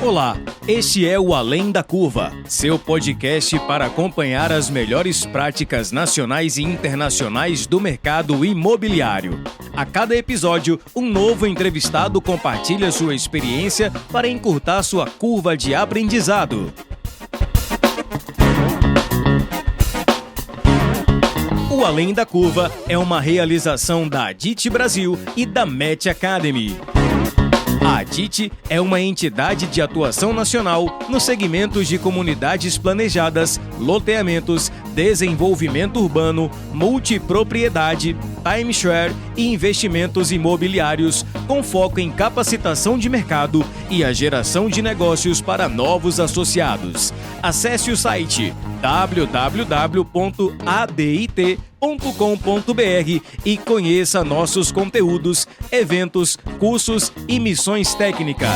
Olá, este é o Além da Curva, seu podcast para acompanhar as melhores práticas nacionais e internacionais do mercado imobiliário. A cada episódio, um novo entrevistado compartilha sua experiência para encurtar sua curva de aprendizado. O Além da Curva é uma realização da Adit Brasil e da Met Academy. A Adit é uma entidade de atuação nacional nos segmentos de comunidades planejadas, loteamentos, desenvolvimento urbano, multipropriedade, timeshare e investimentos imobiliários, com foco em capacitação de mercado e a geração de negócios para novos associados. Acesse o site www.adit.com.br e conheça nossos conteúdos, eventos, cursos e missões técnicas.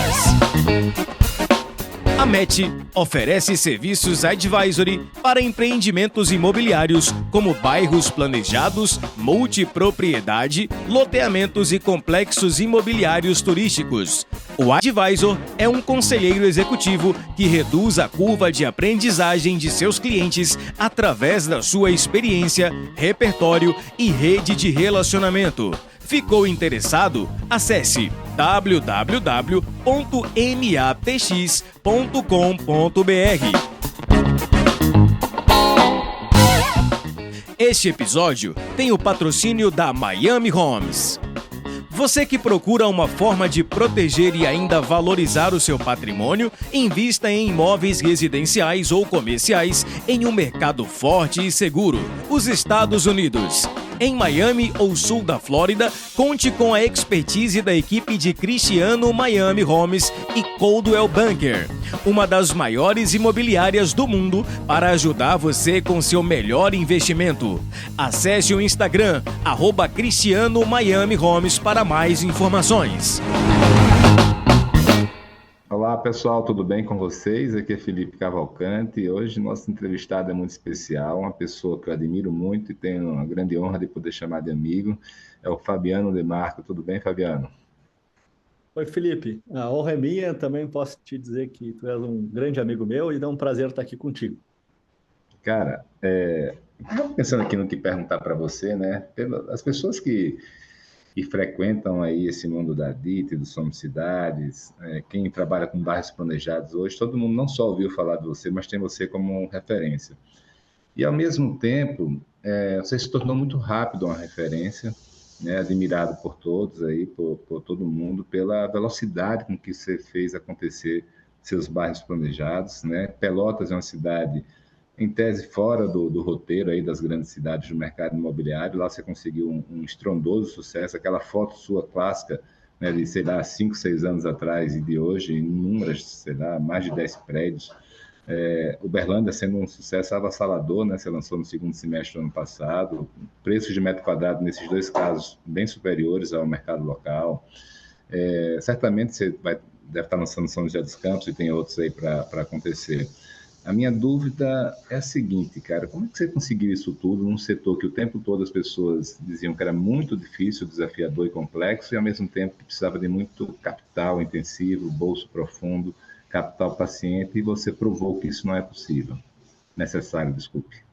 A MET oferece serviços advisory para empreendimentos imobiliários como bairros planejados, multipropriedade, loteamentos e complexos imobiliários turísticos. O advisor é um conselheiro executivo que reduz a curva de aprendizagem de seus clientes através da sua experiência, repertório e rede de relacionamento. Ficou interessado? Acesse www.matx.com.br. Este episódio tem o patrocínio da Miami Homes. Você que procura uma forma de proteger e ainda valorizar o seu patrimônio, invista em imóveis residenciais ou comerciais em um mercado forte e seguro, os Estados Unidos. Em Miami ou sul da Flórida, conte com a expertise da equipe de Cristiano Miami Homes e Coldwell Banker, uma das maiores imobiliárias do mundo, para ajudar você com seu melhor investimento. Acesse o Instagram, @Cristiano Miami Homes, para mais informações. Olá pessoal, tudo bem com vocês? Aqui é Felipe Cavalcante e hoje nosso entrevistado é muito especial, uma pessoa que eu admiro muito e tenho uma grande honra de poder chamar de amigo, é o Fabiano Demarco. Tudo bem, Fabiano? Oi, Felipe. A honra é minha. Também posso te dizer que tu és um grande amigo meu e é um prazer estar aqui contigo. Cara, estava pensando aqui no que perguntar para você, né? As pessoas que frequentam aí esse mundo da DIT, do Somos Cidades, quem trabalha com bairros planejados hoje, todo mundo não só ouviu falar de você, mas tem você como referência. E, ao mesmo tempo, você se tornou muito rápido uma referência, né, admirado por todos aí, por todo mundo, pela velocidade com que você fez acontecer seus bairros planejados, né? Pelotas é uma cidade, em tese, fora do roteiro aí das grandes cidades do mercado imobiliário. Lá você conseguiu um estrondoso sucesso, aquela foto sua clássica, né, de, sei lá, 5, 6 anos atrás e de hoje, inúmeras, sei lá, mais de 10 prédios. Uberlândia sendo um sucesso avassalador, né? Você lançou no segundo semestre do ano passado, preços de metro quadrado nesses dois casos bem superiores ao mercado local. Certamente você deve estar lançando São José dos Campos e tem outros aí para acontecer. A minha dúvida é a seguinte, cara, como é que você conseguiu isso tudo num setor que o tempo todo as pessoas diziam que era muito difícil, desafiador e complexo, e ao mesmo tempo que precisava de muito capital intensivo, bolso profundo, capital paciente, e você provou que isso não é possível. Necessário, desculpe.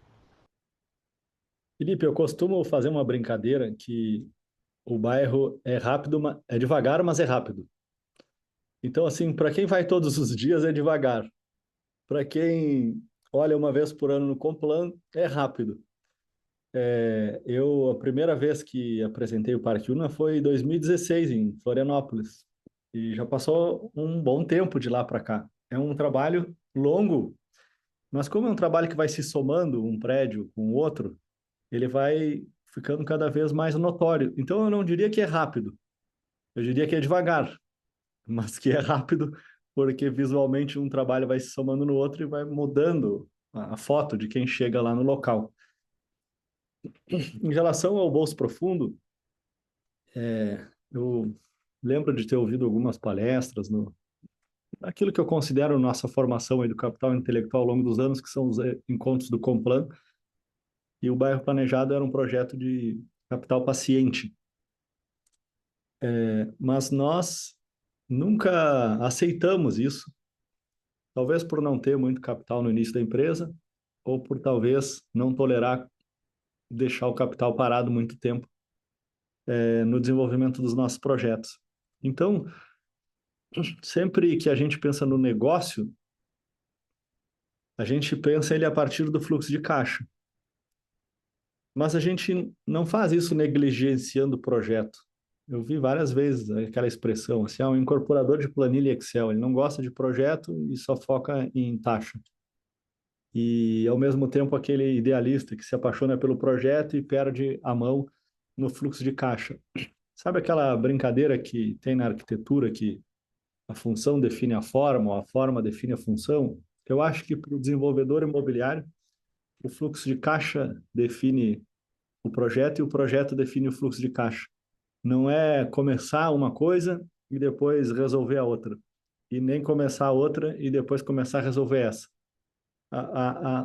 Felipe, eu costumo fazer uma brincadeira que o bairro é rápido, é devagar, mas é rápido. Então, assim, para quem vai todos os dias é devagar. Para quem olha uma vez por ano no Complan, é rápido. A primeira vez que apresentei o Parque Una foi em 2016, em Florianópolis. E já passou um bom tempo de lá para cá. É um trabalho longo, mas como é um trabalho que vai se somando um prédio com o outro, ele vai ficando cada vez mais notório. Então, eu não diria que é rápido, eu diria que é devagar, mas que é rápido porque visualmente um trabalho vai se somando no outro e vai mudando a foto de quem chega lá no local. Em relação ao bolso profundo, eu lembro de ter ouvido algumas palestras naquilo que eu considero nossa formação aí do capital intelectual ao longo dos anos, que são os encontros do Complan, e o bairro planejado era um projeto de capital paciente. Mas nós nunca aceitamos isso, talvez por não ter muito capital no início da empresa, ou por talvez não tolerar deixar o capital parado muito tempo no desenvolvimento dos nossos projetos. Então, sempre que a gente pensa no negócio, a gente pensa ele a partir do fluxo de caixa. Mas a gente não faz isso negligenciando o projeto. Eu vi várias vezes aquela expressão, assim, um incorporador de planilha Excel, ele não gosta de projeto e só foca em taxa. E, ao mesmo tempo, aquele idealista que se apaixona pelo projeto e perde a mão no fluxo de caixa. Sabe aquela brincadeira que tem na arquitetura que a função define a forma, ou a forma define a função? Eu acho que para o desenvolvedor imobiliário, o fluxo de caixa define o projeto e o projeto define o fluxo de caixa. Não é começar uma coisa e depois resolver a outra. E nem começar a outra e depois começar a resolver essa.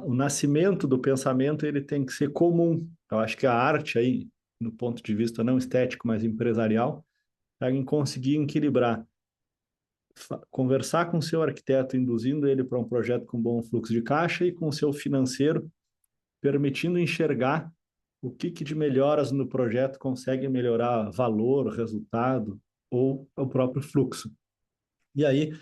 O nascimento do pensamento ele tem que ser comum. Eu acho que a arte aí, no ponto de vista não estético, mas empresarial, é em conseguir equilibrar, conversar com o seu arquiteto, induzindo ele para um projeto com bom fluxo de caixa e com o seu financeiro, permitindo enxergar o que de melhoras no projeto consegue melhorar valor, resultado ou o próprio fluxo. E aí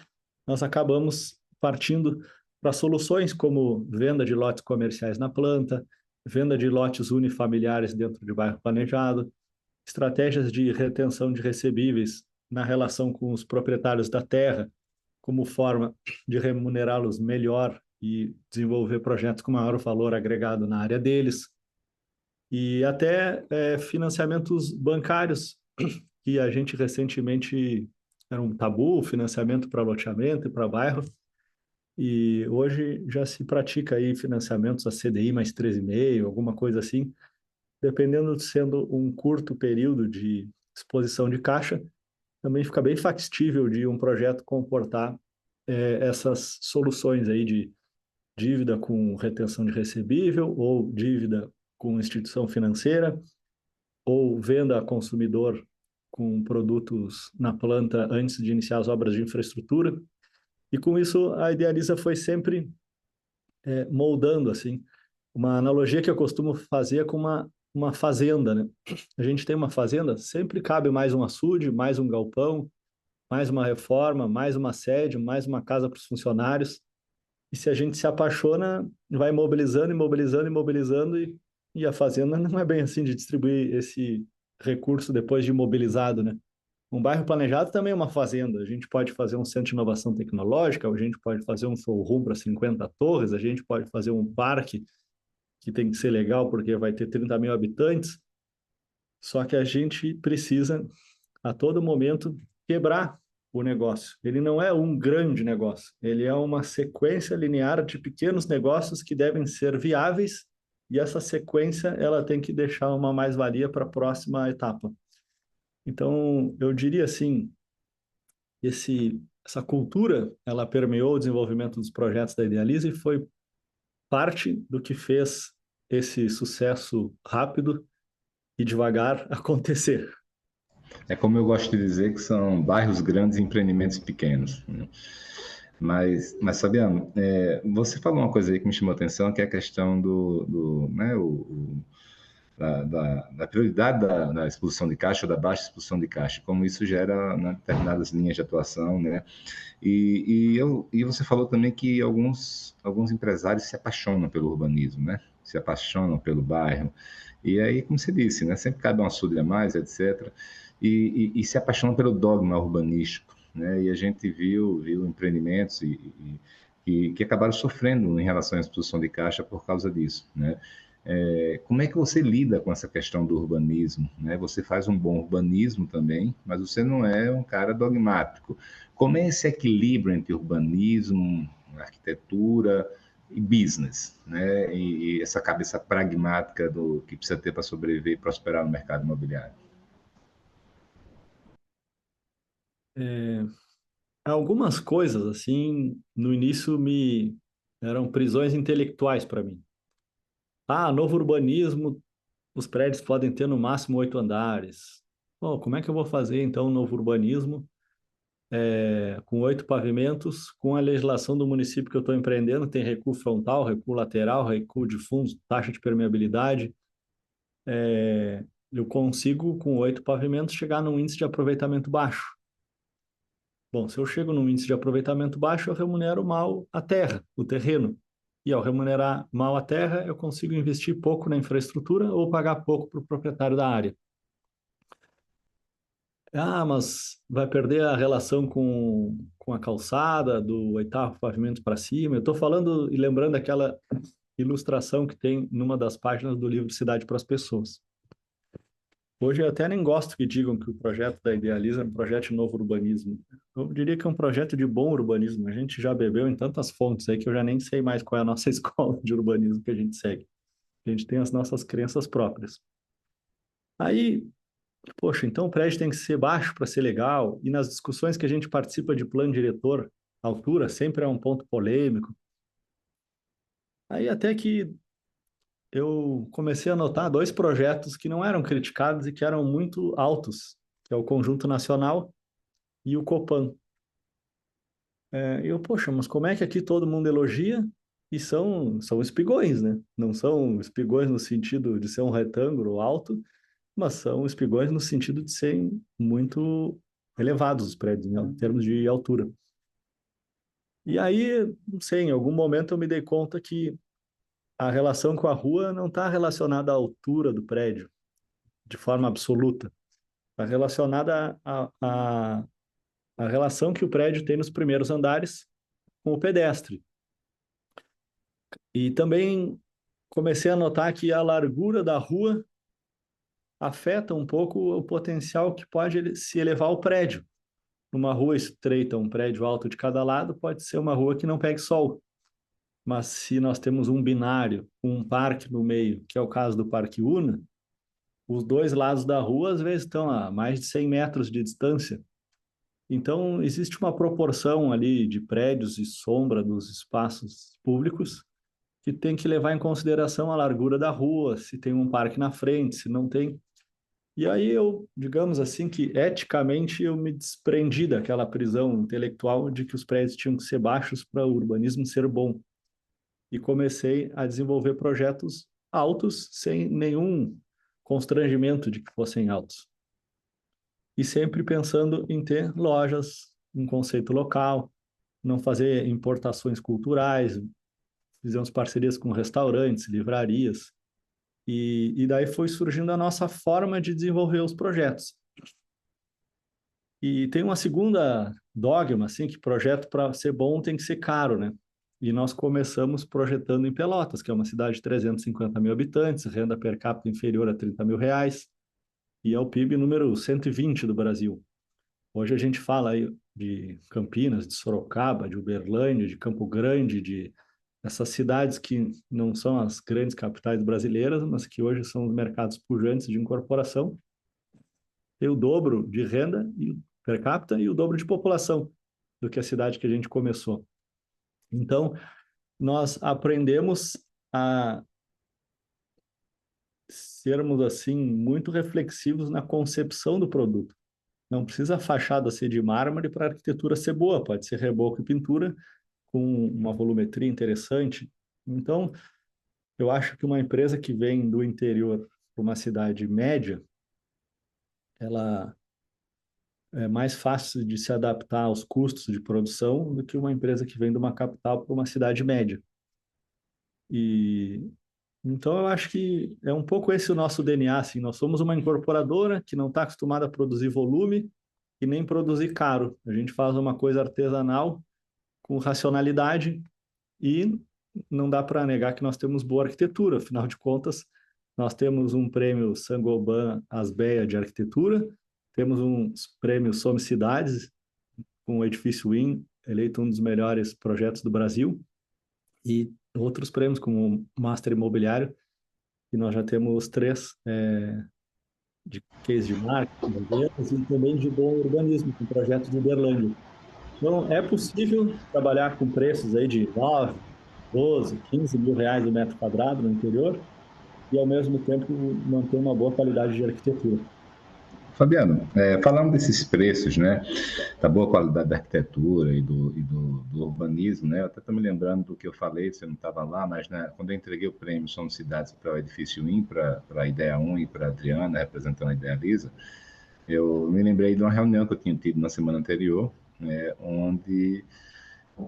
nós acabamos partindo para soluções como venda de lotes comerciais na planta, venda de lotes unifamiliares dentro de bairro planejado, estratégias de retenção de recebíveis na relação com os proprietários da terra, como forma de remunerá-los melhor e desenvolver projetos com maior valor agregado na área deles, e até financiamentos bancários, que a gente recentemente era um tabu, financiamento para loteamento e para bairro, e hoje já se pratica aí financiamentos a CDI mais 3,5, alguma coisa assim, dependendo de sendo um curto período de exposição de caixa, também fica bem factível de um projeto comportar essas soluções aí de dívida com retenção de recebível ou dívida com instituição financeira ou venda a consumidor com produtos na planta antes de iniciar as obras de infraestrutura. E com isso a Idealiza foi sempre moldando assim. Uma analogia que eu costumo fazer é com uma fazenda, né? A gente tem uma fazenda, sempre cabe mais um açude, mais um galpão, mais uma reforma, mais uma sede, mais uma casa para os funcionários. E se a gente se apaixona, vai imobilizando, imobilizando, imobilizando, e a fazenda não é bem assim de distribuir esse recurso depois de imobilizado, né? Um bairro planejado também é uma fazenda. A gente pode fazer um centro de inovação tecnológica, a gente pode fazer um showroom para 50 torres, a gente pode fazer um parque que tem que ser legal porque vai ter 30 mil habitantes. Só que a gente precisa, a todo momento, quebrar o negócio. Ele não é um grande negócio, ele é uma sequência linear de pequenos negócios que devem ser viáveis, e essa sequência ela tem que deixar uma mais-valia para a próxima etapa. Então, eu diria assim, essa cultura, ela permeou o desenvolvimento dos projetos da Idealiza e foi parte do que fez esse sucesso rápido e devagar acontecer. É como eu gosto de dizer que são bairros grandes e empreendimentos pequenos, né? Mas Fabiano, você falou uma coisa aí que me chamou a atenção, que é a questão né, da prioridade da expulsão de caixa ou da baixa expulsão de caixa, como isso gera, né, determinadas linhas de atuação, né? E você falou também que alguns empresários se apaixonam pelo urbanismo, né? Se apaixonam pelo bairro. E aí, como você disse, né, sempre cabe um açude a mais, etc. E se apaixonam pelo dogma urbanístico, né? E a gente viu empreendimentos que acabaram sofrendo em relação à expulsão de caixa por causa disso, né? Como é que você lida com essa questão do urbanismo, né? Você faz um bom urbanismo também, mas você não é um cara dogmático. Como é esse equilíbrio entre urbanismo, arquitetura e business, né? E essa cabeça pragmática do que precisa ter para sobreviver e prosperar no mercado imobiliário? Algumas coisas, assim, no início me eram prisões intelectuais para mim. Novo urbanismo, os prédios podem ter no máximo 8 andares. Pô, como é que eu vou fazer então um novo urbanismo com 8 pavimentos, com a legislação do município que eu estou empreendendo, tem recuo frontal, recuo lateral, recuo de fundos, taxa de permeabilidade. Eu consigo, com 8 pavimentos, chegar num índice de aproveitamento baixo. Bom, se eu chego num índice de aproveitamento baixo, eu remunero mal a terra, o terreno. E ao remunerar mal a terra, eu consigo investir pouco na infraestrutura ou pagar pouco para o proprietário da área. Ah, mas vai perder a relação com a calçada, do 8º pavimento para cima. Eu estou falando e lembrando aquela ilustração que tem numa das páginas do livro Cidade para as Pessoas. Hoje eu até nem gosto que digam que o projeto da Idealiza é um projeto de novo urbanismo. Eu diria que é um projeto de bom urbanismo. A gente já bebeu em tantas fontes aí que eu já nem sei mais qual é a nossa escola de urbanismo que a gente segue. A gente tem as nossas crenças próprias. Aí, poxa, então o prédio tem que ser baixo para ser legal. E nas discussões que a gente participa de plano diretor, a altura sempre é um ponto polêmico. Aí até que eu comecei a notar 2 projetos que não eram criticados e que eram muito altos, que é o Conjunto Nacional e o Copan. Poxa, mas como é que aqui todo mundo elogia e são espigões, né? Não são espigões no sentido de ser um retângulo alto, mas são espigões no sentido de serem muito elevados os prédios, em termos de altura. E aí, não sei, em algum momento eu me dei conta que a relação com a rua não está relacionada à altura do prédio, de forma absoluta. Está relacionada à relação que o prédio tem nos primeiros andares com o pedestre. E também comecei a notar que a largura da rua afeta um pouco o potencial que pode se elevar o prédio. Numa rua estreita, um prédio alto de cada lado, pode ser uma rua que não pegue sol. Mas se nós temos um binário, um parque no meio, que é o caso do Parque Una, os 2 lados da rua às vezes estão a mais de 100 metros de distância. Então, existe uma proporção ali de prédios e sombra dos espaços públicos que tem que levar em consideração a largura da rua, se tem um parque na frente, se não tem. E aí eu, digamos assim, que eticamente eu me desprendi daquela prisão intelectual de que os prédios tinham que ser baixos para o urbanismo ser bom. E comecei a desenvolver projetos altos sem nenhum constrangimento de que fossem altos. E sempre pensando em ter lojas, um conceito local, não fazer importações culturais, fizemos parcerias com restaurantes, livrarias, e daí foi surgindo a nossa forma de desenvolver os projetos. E tem uma segunda dogma, assim, que projeto para ser bom tem que ser caro, né? E nós começamos projetando em Pelotas, que é uma cidade de 350 mil habitantes, renda per capita inferior a 30 mil reais, e é o PIB número 120 do Brasil. Hoje a gente fala aí de Campinas, de Sorocaba, de Uberlândia, de Campo Grande, de essas cidades que não são as grandes capitais brasileiras, mas que hoje são os mercados pujantes de incorporação, tem o dobro de renda per capita e o dobro de população do que a cidade que a gente começou. Então, nós aprendemos a sermos assim muito reflexivos na concepção do produto. Não precisa a fachada ser de mármore para a arquitetura ser boa, pode ser reboco e pintura com uma volumetria interessante. Então, eu acho que uma empresa que vem do interior para uma cidade média, ela é mais fácil de se adaptar aos custos de produção do que uma empresa que vem de uma capital para uma cidade média. E então eu acho que é um pouco esse o nosso DNA, assim, nós somos uma incorporadora que não está acostumada a produzir volume e nem produzir caro. A gente faz uma coisa artesanal com racionalidade e não dá para negar que nós temos boa arquitetura. Afinal de contas, nós temos um prêmio Saint-Gobain Asbeia de arquitetura, temos uns prêmios Some Cidades, com o edifício Win, eleito um dos melhores projetos do Brasil, e outros prêmios como o Master Imobiliário, que nós já temos 3 de case de marketing, e também de bom urbanismo, com projetos de Uberlândia. Então, é possível trabalhar com preços aí de 9, 12, 15 mil reais o metro quadrado no interior e, ao mesmo tempo, manter uma boa qualidade de arquitetura. Fabiano, falando desses preços, né, da boa qualidade da arquitetura e do urbanismo, né, eu até estou me lembrando do que eu falei, você não estava lá, mas né, quando eu entreguei o prêmio Somos Cidades para o Edifício IN, para a Ideia 1 e para a Adriana, representando a Idealiza, eu me lembrei de uma reunião que eu tinha tido na semana anterior, né, onde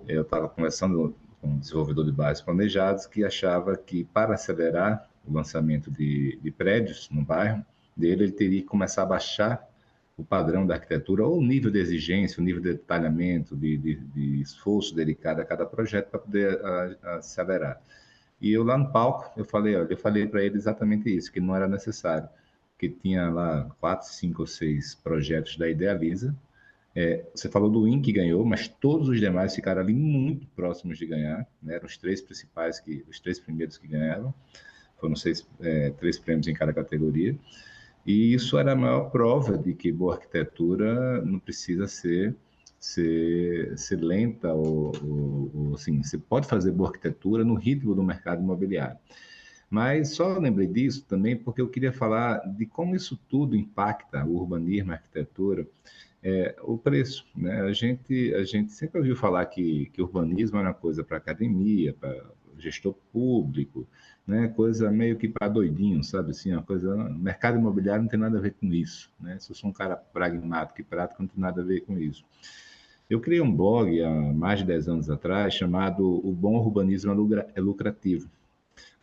eu estava conversando com um desenvolvedor de bairros planejados que achava que para acelerar o lançamento de prédios no bairro dele, ele teria que começar a baixar o padrão da arquitetura ou o nível de exigência, o nível de detalhamento, de esforço dedicado a cada projeto para poder acelerar. E eu lá no palco, eu falei para ele exatamente isso, que não era necessário, que tinha lá 4, 5 ou 6 projetos da Idealiza. Você falou do IN que ganhou, mas todos os demais ficaram ali muito próximos de ganhar, né? Eram os 3 primeiros que ganharam, foram 3 prêmios em cada categoria. E isso era a maior prova de que boa arquitetura não precisa ser lenta ou assim, você pode fazer boa arquitetura no ritmo do mercado imobiliário. Mas só lembrei disso também porque eu queria falar de como isso tudo impacta o urbanismo, a arquitetura, o preço, né? A gente sempre ouviu falar que urbanismo era uma coisa para academia, para gestor público, né? Coisa meio que para doidinho, sabe? Assim, uma coisa. Mercado imobiliário não tem nada a ver com isso, né? Se eu sou um cara pragmático e prático, não tem nada a ver com isso. Eu criei um blog há mais de 10 anos atrás chamado O Bom Urbanismo é Lucrativo.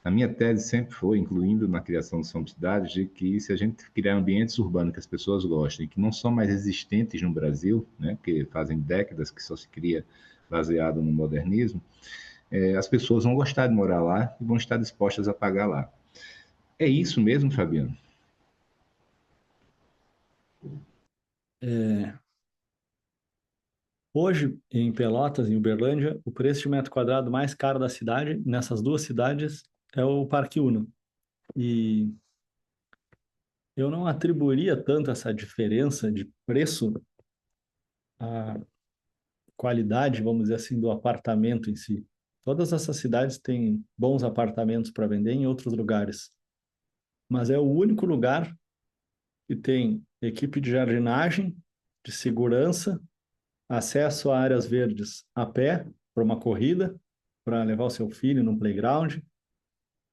A minha tese sempre foi, incluindo na criação de Somos Cidades, de que se a gente criar ambientes urbanos que as pessoas gostem, que não são mais existentes no Brasil, né, porque fazem décadas que só se cria baseado no modernismo, as pessoas vão gostar de morar lá e vão estar dispostas a pagar lá. É isso mesmo, Fabiano? É, hoje, em Pelotas, em Uberlândia, o preço de metro quadrado mais caro da cidade, nessas duas cidades, é o Parque Uno. E eu não atribuiria tanto essa diferença de preço à qualidade, vamos dizer assim, do apartamento em si. Todas essas cidades têm bons apartamentos para vender em outros lugares, mas é o único lugar que tem equipe de jardinagem, de segurança, acesso a áreas verdes a pé para uma corrida, para levar o seu filho no playground,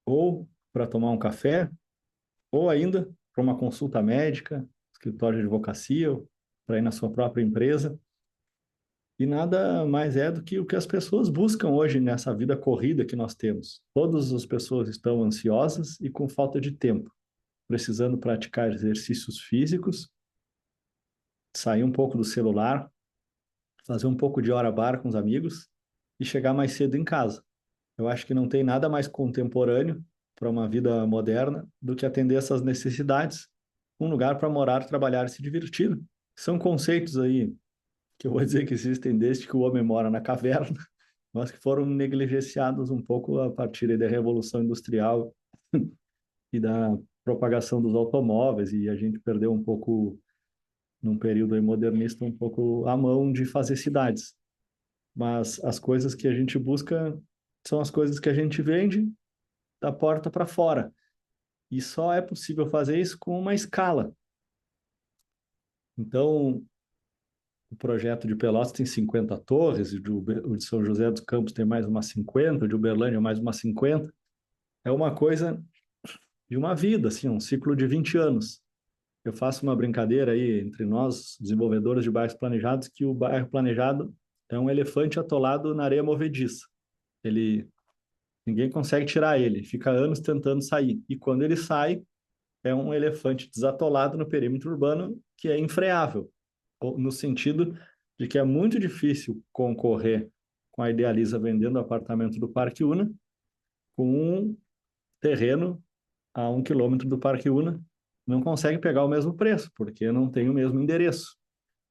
ou para tomar um café, ou ainda para uma consulta médica, escritório de advocacia, para ir na sua própria empresa. E nada mais é do que o que as pessoas buscam hoje nessa vida corrida que nós temos. Todas as pessoas estão ansiosas e com falta de tempo, precisando praticar exercícios físicos, sair um pouco do celular, fazer um pouco de hora-bar com os amigos e chegar mais cedo em casa. Eu acho que não tem nada mais contemporâneo para uma vida moderna do que atender essas necessidades, um lugar para morar, trabalhar e se divertir. São conceitos aí que eu vou dizer que existem desde que o homem mora na caverna, mas que foram negligenciados um pouco a partir da Revolução Industrial e da propagação dos automóveis, e a gente perdeu um pouco, num período aí modernista, um pouco a mão de fazer cidades. Mas as coisas que a gente busca são as coisas que a gente vende da porta para fora. E só é possível fazer isso com uma escala. Então, o projeto de Pelotas tem 50 torres, o de São José dos Campos tem mais umas 50, o de Uberlândia mais umas 50. É uma coisa de uma vida, assim, um ciclo de 20 anos. Eu faço uma brincadeira aí entre nós, desenvolvedores de bairros planejados, que o bairro planejado é um elefante atolado na areia movediça. Ele, ninguém consegue tirar ele, fica anos tentando sair. E quando ele sai, é um elefante desatolado no perímetro urbano que é infreável, no sentido de que é muito difícil concorrer com a Idealiza vendendo o apartamento do Parque Una com um terreno a 1 quilômetro do Parque Una. Não consegue pegar o mesmo preço, porque não tem o mesmo endereço.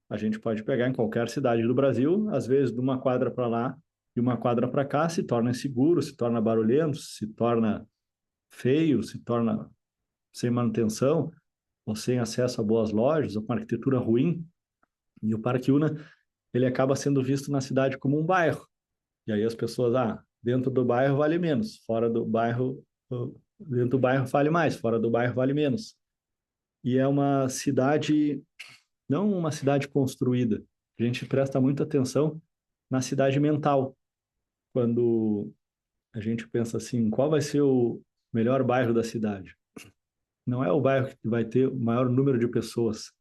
A gente pode pegar em qualquer cidade do Brasil, às vezes de uma quadra para lá e uma quadra para cá, se torna inseguro, se torna barulhento, se torna feio, se torna sem manutenção, ou sem acesso a boas lojas, ou com arquitetura ruim. E o Parque Una, ele acaba sendo visto na cidade como um bairro. E aí as pessoas, dentro do bairro vale menos, fora do bairro, dentro do bairro vale mais, fora do bairro vale menos. e é uma cidade, não uma cidade construída. A gente presta muita atenção na cidade mental, quando a gente pensa assim, qual vai ser o melhor bairro da cidade? Não é o bairro que vai ter o maior número de pessoas,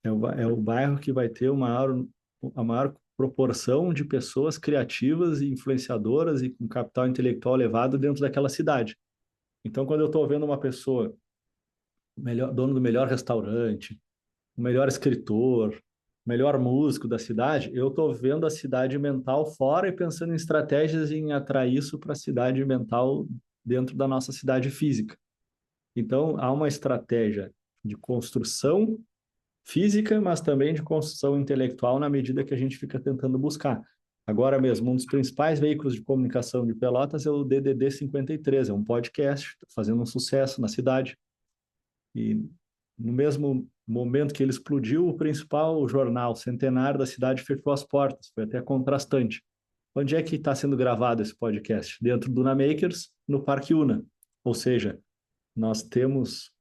é o bairro que vai ter a maior proporção de pessoas criativas e influenciadoras e com capital intelectual elevado dentro daquela cidade. Então, quando eu estou vendo uma pessoa, dono do melhor restaurante, o melhor escritor, o melhor músico da cidade, eu estou vendo a cidade mental fora e pensando em estratégias em atrair isso para a cidade mental dentro da nossa cidade física. Então, há uma estratégia de construção física, mas também de construção intelectual na medida que a gente fica tentando buscar. Agora mesmo, um dos principais veículos de comunicação de Pelotas é o DDD 53, é um podcast fazendo um sucesso na cidade. E no mesmo momento que ele explodiu, o principal jornal centenário da cidade fechou as portas. Foi até contrastante. Onde é que está sendo gravado esse podcast? Dentro do Unamakers, no Parque Una. Ou seja, nós temos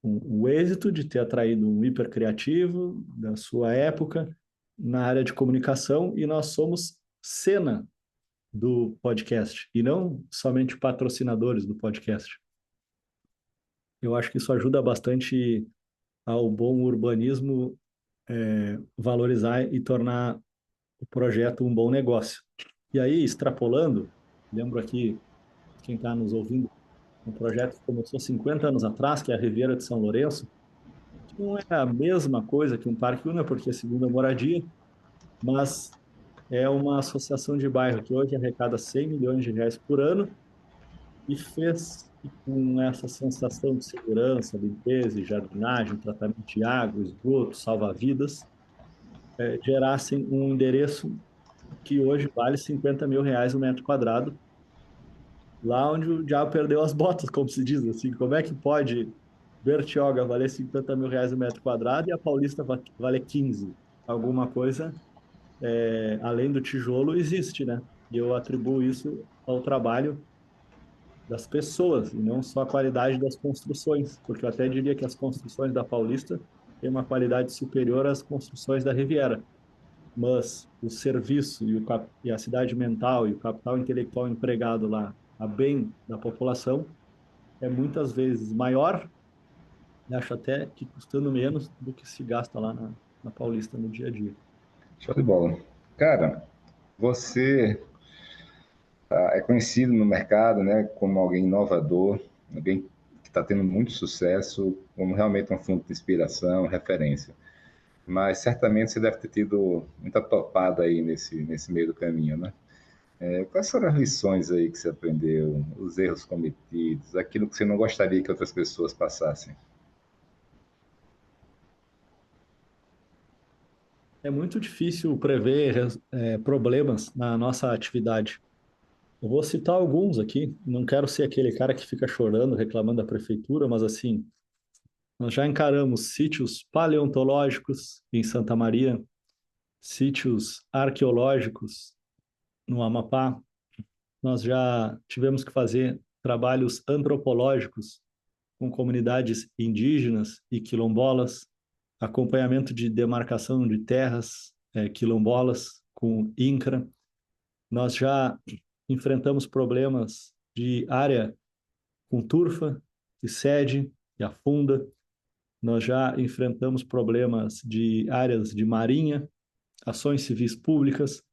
o êxito de ter atraído um hipercriativo da sua época na área de comunicação e nós somos cena do podcast e não somente patrocinadores do podcast. Eu acho que isso ajuda bastante ao bom urbanismo valorizar e tornar o projeto um bom negócio. E aí, extrapolando, lembro aqui, quem está nos ouvindo, um projeto que começou 50 anos atrás, que é a Riviera de São Lourenço, que não é a mesma coisa que um parque Una, porque é segunda moradia, mas é uma associação de bairro que hoje arrecada 100 milhões de reais por ano e fez com essa sensação de segurança, limpeza e jardinagem, tratamento de água, esgoto, salva-vidas, gerassem um endereço que hoje vale 50 mil reais o metro quadrado, lá onde o diabo perdeu as botas, como se diz assim. Como é que pode Bertioga valer 50 mil reais o metro quadrado e a Paulista valer 15? Alguma coisa, além do tijolo, existe, né? E eu atribuo isso ao trabalho das pessoas, e não só a qualidade das construções, porque eu até diria que as construções da Paulista têm uma qualidade superior às construções da Riviera, mas o serviço e a cidade mental e o capital intelectual empregado lá a bem da população é muitas vezes maior, e acho até que custando menos do que se gasta lá na Paulista no dia a dia. Show de bola. Cara, você é conhecido no mercado, né, como alguém inovador, alguém que está tendo muito sucesso, como realmente uma fonte de inspiração, referência. Mas certamente você deve ter tido muita topada aí nesse meio do caminho, né? Quais foram as lições aí que você aprendeu, os erros cometidos, aquilo que você não gostaria que outras pessoas passassem? É muito difícil prever problemas na nossa atividade. Eu vou citar alguns aqui, não quero ser aquele cara que fica chorando, reclamando da prefeitura, mas assim, nós já encaramos sítios paleontológicos em Santa Maria, sítios arqueológicos no Amapá, nós já tivemos que fazer trabalhos antropológicos com comunidades indígenas e quilombolas, acompanhamento de demarcação de terras quilombolas com INCRA. Nós já enfrentamos problemas de área com turfa, que cede e afunda. Nós já enfrentamos problemas de áreas de marinha, ações civis públicas,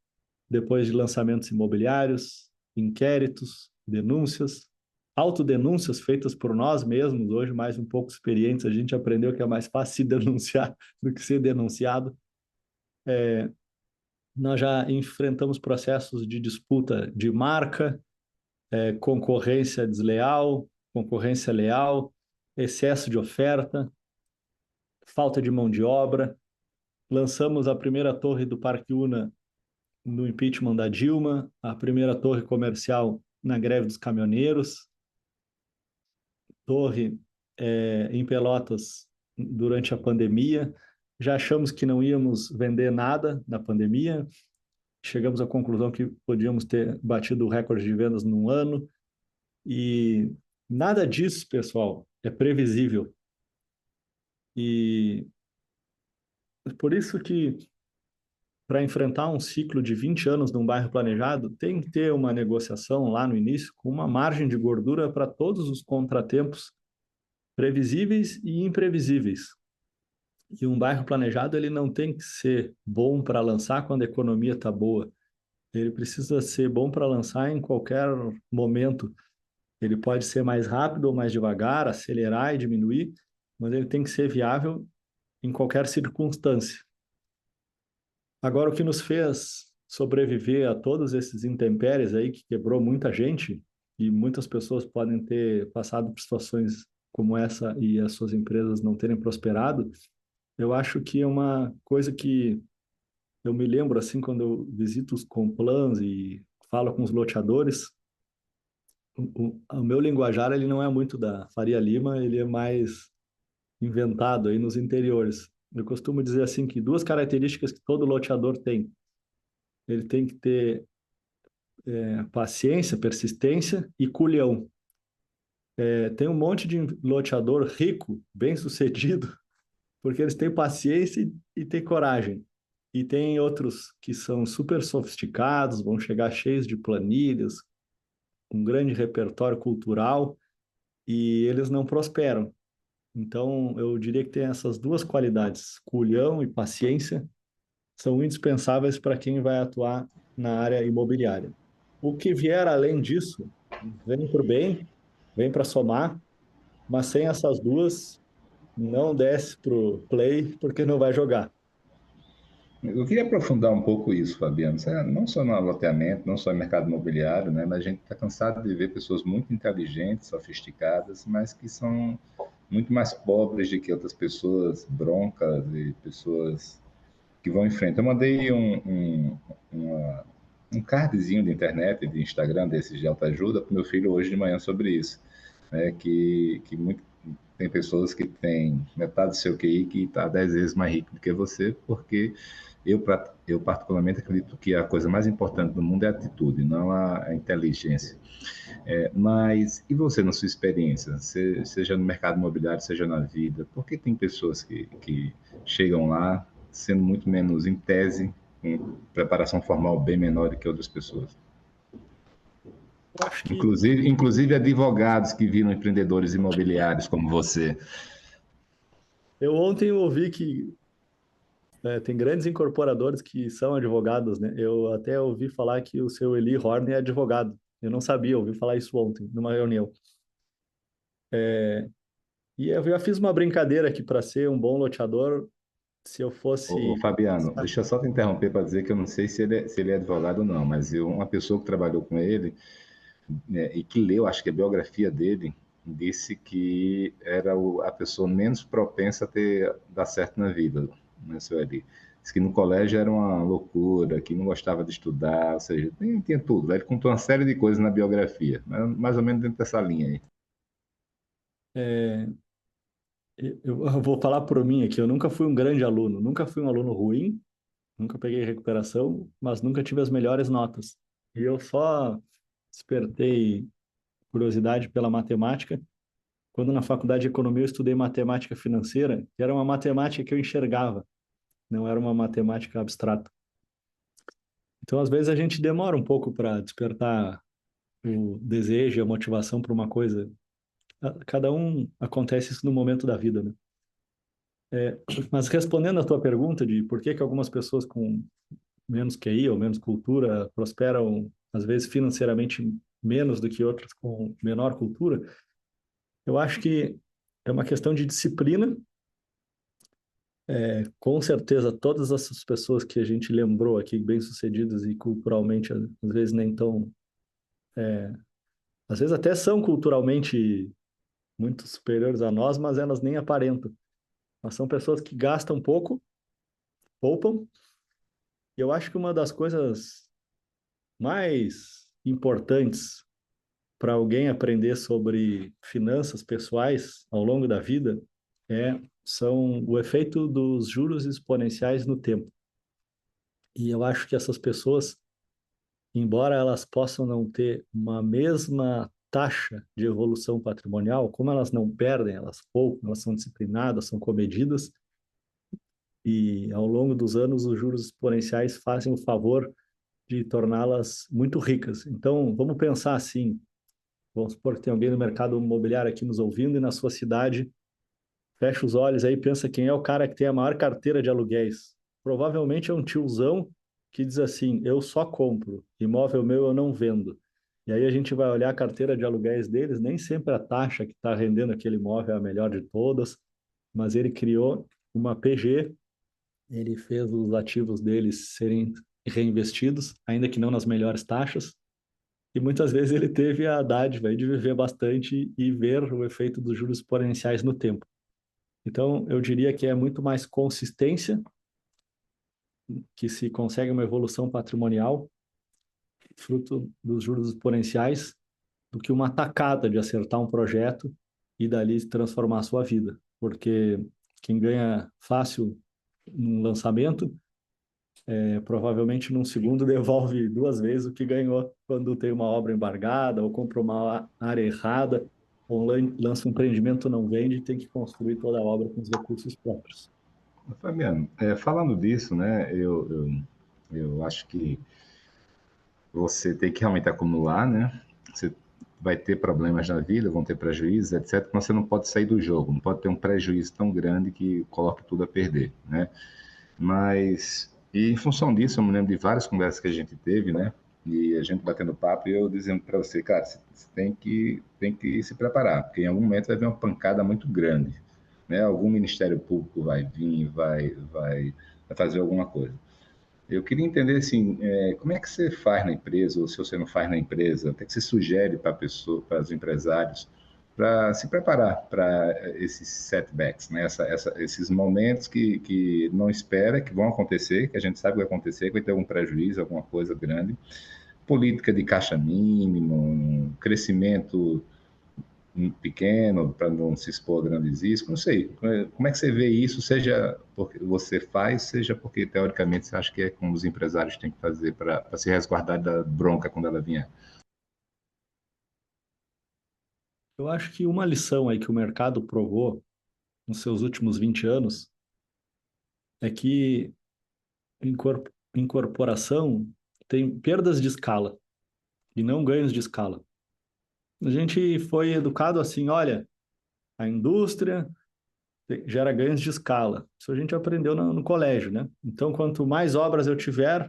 depois de lançamentos imobiliários, inquéritos, denúncias, autodenúncias feitas por nós mesmos. Hoje, mais um pouco experientes, a gente aprendeu que é mais fácil se denunciar do que ser denunciado. Nós já enfrentamos processos de disputa de marca, concorrência desleal, concorrência leal, excesso de oferta, falta de mão de obra. Lançamos a primeira torre do Parque Una no impeachment da Dilma, a primeira torre comercial na greve dos caminhoneiros, torre em Pelotas durante a pandemia. Já achamos que não íamos vender nada na pandemia, chegamos à conclusão que podíamos ter batido o recorde de vendas num ano, e nada disso, pessoal, é previsível. E por isso que, para enfrentar um ciclo de 20 anos num bairro planejado, tem que ter uma negociação lá no início com uma margem de gordura para todos os contratempos previsíveis e imprevisíveis. E um bairro planejado ele não tem que ser bom para lançar quando a economia está boa. Ele precisa ser bom para lançar em qualquer momento. Ele pode ser mais rápido ou mais devagar, acelerar e diminuir, mas ele tem que ser viável em qualquer circunstância. Agora, o que nos fez sobreviver a todos esses intempéries aí, que quebrou muita gente, e muitas pessoas podem ter passado por situações como essa e as suas empresas não terem prosperado, eu acho que é uma coisa que eu me lembro, assim, quando eu visito os Complans e falo com os loteadores, o meu linguajar, ele não é muito da Faria Lima, ele é mais inventado aí nos interiores. Eu costumo dizer assim que duas características que todo loteador tem. Ele tem que ter paciência, persistência e culhão. Tem um monte de loteador rico, bem-sucedido, porque eles têm paciência e têm coragem. E tem outros que são super sofisticados, vão chegar cheios de planilhas, um grande repertório cultural, e eles não prosperam. Então, eu diria que tem essas duas qualidades, culhão e paciência, são indispensáveis para quem vai atuar na área imobiliária. O que vier além disso, vem para o bem, vem para somar, mas sem essas duas, não desce para o play, porque não vai jogar. Eu queria aprofundar um pouco isso, Fabiano. Não só no loteamento, não só no mercado imobiliário, né? Mas a gente está cansado de ver pessoas muito inteligentes, sofisticadas, mas que são muito mais pobres do que outras pessoas, broncas e pessoas que vão em frente. Eu mandei um cardzinho de internet, de Instagram, desses de autoajuda, para o meu filho hoje de manhã sobre isso. Né? Tem pessoas que têm metade do seu QI que está 10 vezes mais rico do que você, porque eu particularmente acredito que a coisa mais importante do mundo é a atitude, não a inteligência. Mas e você na sua experiência, seja no mercado imobiliário, seja na vida, por que tem pessoas que chegam lá sendo muito menos, em tese, com preparação formal bem menor do que outras pessoas? Eu acho que Inclusive advogados que viram empreendedores imobiliários como você. eu ontem ouvi que tem grandes incorporadores que são advogados, né? Eu até ouvi falar que o seu Eli Horn é advogado. Eu não sabia, ouvi falar isso ontem, numa reunião. E eu já fiz uma brincadeira aqui para ser um bom loteador, se eu Ô, fosse. Fabiano, deixa eu só te interromper para dizer que eu não sei se ele é advogado ou não, mas uma pessoa que trabalhou com ele, né, e que leu, acho que a biografia dele, disse que era a pessoa menos propensa a dar certo na vida, né, seu Eli? Disse que no colégio era uma loucura, que não gostava de estudar, ou seja, tinha tudo. Ele contou uma série de coisas na biografia, mais ou menos dentro dessa linha aí. é, eu vou falar por mim aqui, eu nunca fui um grande aluno, nunca fui um aluno ruim, nunca peguei recuperação, mas nunca tive as melhores notas. E eu só despertei curiosidade pela matemática quando na faculdade de economia eu estudei matemática financeira, que era uma matemática que eu enxergava, não era uma matemática abstrata. Então, às vezes a gente demora um pouco para despertar o desejo e a motivação para uma coisa. Cada um acontece isso no momento da vida, né? Mas respondendo à tua pergunta de por que que algumas pessoas com menos QI ou menos cultura prosperam, às vezes financeiramente menos do que outras com menor cultura, eu acho que é uma questão de disciplina. Com certeza, todas essas pessoas que a gente lembrou aqui, bem-sucedidas e culturalmente, às vezes nem tão. Às vezes até são culturalmente muito superiores a nós, mas elas nem aparentam. Mas são pessoas que gastam pouco, poupam. E eu acho que uma das coisas mais importantes para alguém aprender sobre finanças pessoais ao longo da vida são o efeito dos juros exponenciais no tempo. E eu acho que essas pessoas, embora elas possam não ter uma mesma taxa de evolução patrimonial, como elas não perdem, elas poupam, elas são disciplinadas, são comedidas, e ao longo dos anos os juros exponenciais fazem o favor de torná-las muito ricas. Então, vamos pensar assim, vamos supor que tem alguém no mercado imobiliário aqui nos ouvindo e na sua cidade, fecha os olhos aí e pensa quem é o cara que tem a maior carteira de aluguéis. Provavelmente é um tiozão que diz assim, eu só compro, imóvel meu eu não vendo. E aí a gente vai olhar a carteira de aluguéis deles, nem sempre a taxa que está rendendo aquele imóvel é a melhor de todas, mas ele criou uma PG, ele fez os ativos deles serem reinvestidos, ainda que não nas melhores taxas, e muitas vezes ele teve a dádiva de viver bastante e ver o efeito dos juros exponenciais no tempo. Então, eu diria que é muito mais consistência que se consegue uma evolução patrimonial, fruto dos juros exponenciais, do que uma tacada de acertar um projeto e dali transformar a sua vida. Porque quem ganha fácil num lançamento, provavelmente num segundo devolve duas vezes o que ganhou quando tem uma obra embargada ou compra uma área errada ou lança um empreendimento não vende e tem que construir toda a obra com os recursos próprios. Fabiano, falando disso, né, eu acho que você tem que realmente acumular, né? Você vai ter problemas na vida, vão ter prejuízos, etc. Mas você não pode sair do jogo, não pode ter um prejuízo tão grande que coloque tudo a perder, né? Mas, e em função disso, eu me lembro de várias conversas que a gente teve, né? E a gente batendo papo e eu dizendo para você, cara, você tem que se preparar, porque em algum momento vai vir uma pancada muito grande, né? Algum Ministério Público vai vir, vai fazer alguma coisa. Eu queria entender, assim, como é que você faz na empresa, ou se você não faz na empresa, o que é que você sugere para a pessoa, para os empresários, para se preparar para esses setbacks, né? Esses momentos que não espera, que vão acontecer, que a gente sabe que vai acontecer, que vai ter algum prejuízo, alguma coisa grande. Política de caixa mínimo, um crescimento pequeno para não se expor a grandes riscos, não sei. Como é que você vê isso, seja porque você faz, seja porque teoricamente você acha que é como os empresários têm que fazer para se resguardar da bronca quando ela vier? Eu acho que uma lição aí que o mercado provou nos seus últimos 20 anos é que incorporação tem perdas de escala e não ganhos de escala. A gente foi educado assim, olha, a indústria gera ganhos de escala. Isso a gente aprendeu no colégio, né? Então, quanto mais obras eu tiver,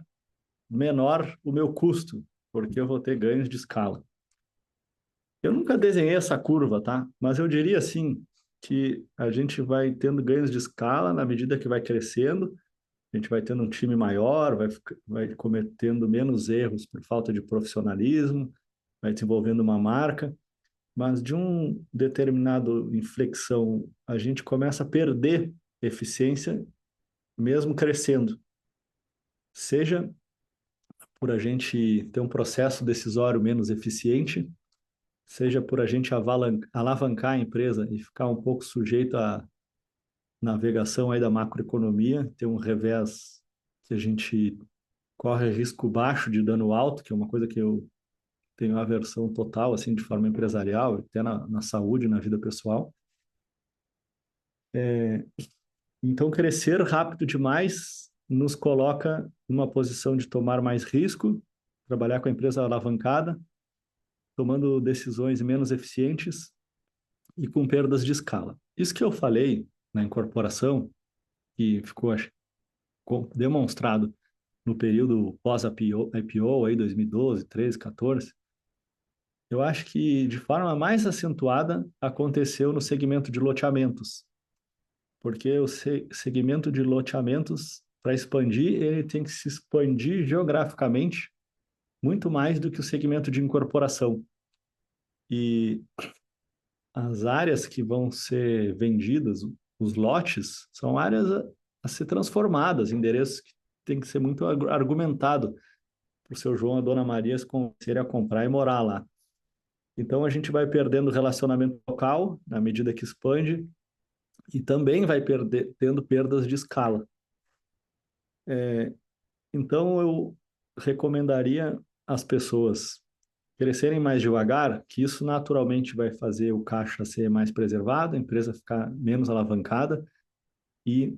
menor o meu custo, porque eu vou ter ganhos de escala. Eu nunca desenhei essa curva, tá? Mas eu diria assim que a gente vai tendo ganhos de escala na medida que vai crescendo, a gente vai tendo um time maior, vai cometendo menos erros por falta de profissionalismo, vai desenvolvendo uma marca, mas de um determinado inflexão, a gente começa a perder eficiência mesmo crescendo. Seja por a gente ter um processo decisório menos eficiente, seja por a gente alavancar a empresa e ficar um pouco sujeito à navegação aí da macroeconomia, ter um revés que a gente corre risco baixo de dano alto, que é uma coisa que eu tenho aversão total, assim, de forma empresarial, até na saúde, na vida pessoal. Então, crescer rápido demais nos coloca numa posição de tomar mais risco, trabalhar com a empresa alavancada, tomando decisões menos eficientes e com perdas de escala. Isso que eu falei na incorporação, que ficou demonstrado no período pós-IPO, aí 2012, 13, 14, eu acho que de forma mais acentuada aconteceu no segmento de loteamentos, porque o segmento de loteamentos, para expandir, ele tem que se expandir geograficamente muito mais do que o segmento de incorporação. E as áreas que vão ser vendidas, os lotes, são áreas a ser transformadas, endereços que tem que ser muito argumentado para o seu João e a Dona Maria se convencerem a comprar e morar lá. Então a gente vai perdendo relacionamento local na medida que expande e também vai tendo perdas de escala. Então eu recomendaria às pessoas crescerem mais devagar, que isso naturalmente vai fazer o caixa ser mais preservado, a empresa ficar menos alavancada e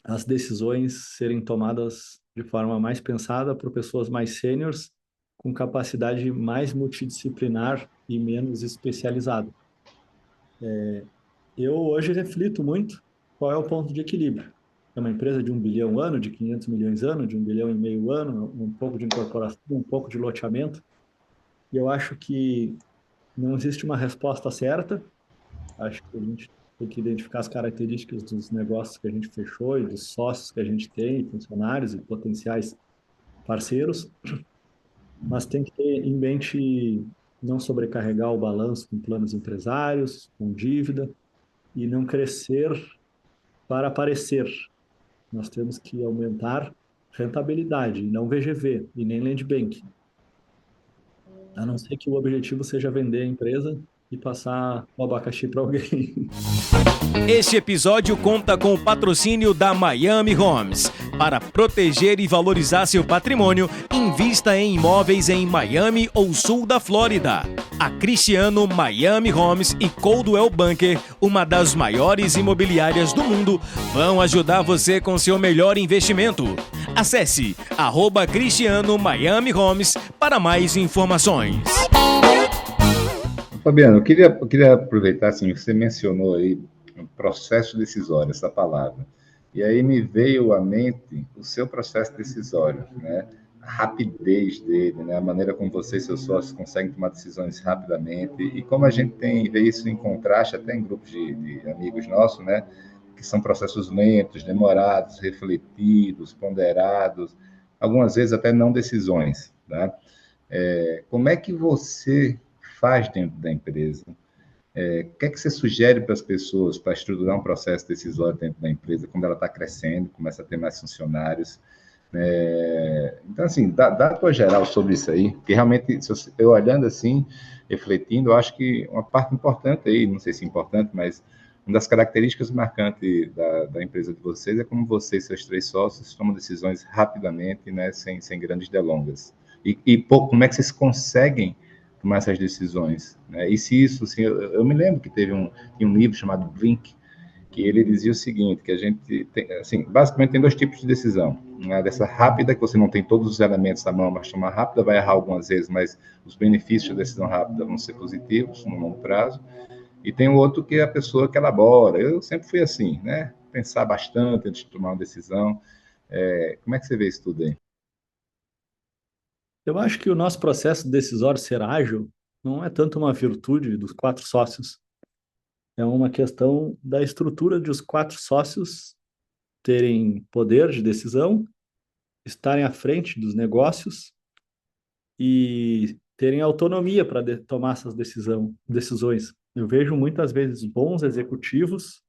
as decisões serem tomadas de forma mais pensada por pessoas mais sêniores, com capacidade mais multidisciplinar e menos especializada. Eu hoje reflito muito qual é o ponto de equilíbrio. É uma empresa de 1 bilhão ano, de 500 milhões ano, de 1,5 bilhão ano, um pouco de incorporação, um pouco de loteamento. E eu acho que não existe uma resposta certa. Acho que a gente tem que identificar as características dos negócios que a gente fechou e dos sócios que a gente tem, funcionários e potenciais parceiros, mas tem que ter em mente não sobrecarregar o balanço com planos empresários, com dívida, e não crescer para aparecer. Nós temos que aumentar rentabilidade, e não VGV, e nem land bank. A não ser que o objetivo seja vender a empresa e passar o abacaxi para alguém. Este episódio conta com o patrocínio da Miami Homes. Para proteger e valorizar seu patrimônio, invista em imóveis em Miami ou sul da Flórida. A Cristiano Miami Homes e Coldwell Banker, uma das maiores imobiliárias do mundo, vão ajudar você com seu melhor investimento. Acesse @Cristiano Miami Homes para mais informações. Fabiano, eu queria aproveitar, assim, você mencionou aí um processo decisório, essa palavra. E aí me veio à mente o seu processo decisório, né? A rapidez dele, né? A maneira como você e seus sócios conseguem tomar decisões rapidamente e como a gente vê isso em contraste até em grupos de amigos nossos, né? Que são processos lentos, demorados, refletidos, ponderados, algumas vezes até não decisões, tá? Como é que você faz dentro da empresa? O que é que você sugere para as pessoas para estruturar um processo decisório dentro da empresa quando ela está crescendo, começa a ter mais funcionários? Então, assim, dá a tua geral sobre isso aí, porque realmente, eu olhando assim, refletindo, eu acho que uma parte importante aí, não sei se é importante, mas uma das características marcantes da empresa de vocês é como vocês, seus 3 sócios, tomam decisões rapidamente, né, sem grandes delongas. Como é que vocês conseguem tomar essas decisões, né? E se isso, assim, eu me lembro que tinha um livro chamado Blink, que ele dizia o seguinte, que a gente tem, assim, basicamente tem 2 tipos de decisão, né? Dessa rápida, que você não tem todos os elementos à mão, mas tomar rápida, vai errar algumas vezes, mas os benefícios da decisão rápida vão ser positivos no longo prazo. E tem o outro que é a pessoa que elabora. Eu sempre fui assim, né? Pensar bastante antes de tomar uma decisão. Como é que você vê isso tudo aí? Eu acho que o nosso processo decisório ser ágil não é tanto uma virtude dos 4 sócios, é uma questão da estrutura de os 4 sócios terem poder de decisão, estarem à frente dos negócios e terem autonomia para tomar essas decisões. Eu vejo muitas vezes bons executivos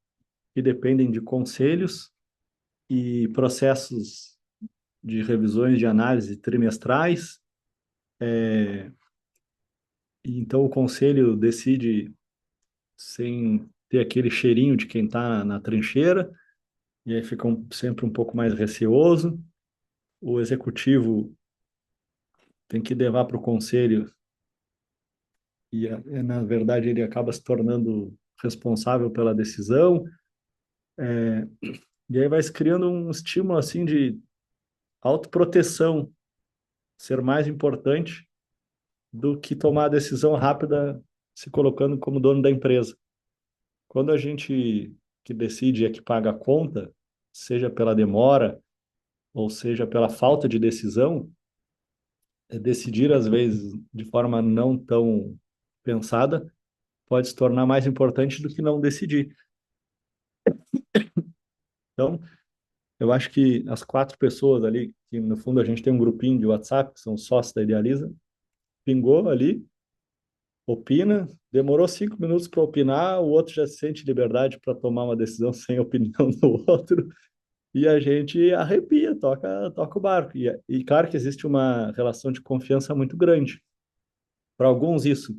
que dependem de conselhos e processos de revisões de análise trimestrais. E então o conselho decide sem ter aquele cheirinho de quem está na trincheira, e aí fica sempre um pouco mais receoso. O executivo tem que levar para o conselho e, na verdade, ele acaba se tornando responsável pela decisão. E aí vai se criando um estímulo assim de autoproteção ser mais importante do que tomar a decisão rápida se colocando como dono da empresa. Quando a gente que decide é que paga a conta, seja pela demora ou seja pela falta de decisão, decidir às vezes de forma não tão pensada pode se tornar mais importante do que não decidir. Então, eu acho que as 4 pessoas ali, que no fundo a gente tem um grupinho de WhatsApp, que são sócios da Idealiza, pingou ali, opina, demorou 5 minutos para opinar, o outro já sente liberdade para tomar uma decisão sem opinião do outro, e a gente arrepia, toca o barco. E claro que existe uma relação de confiança muito grande. Para alguns, isso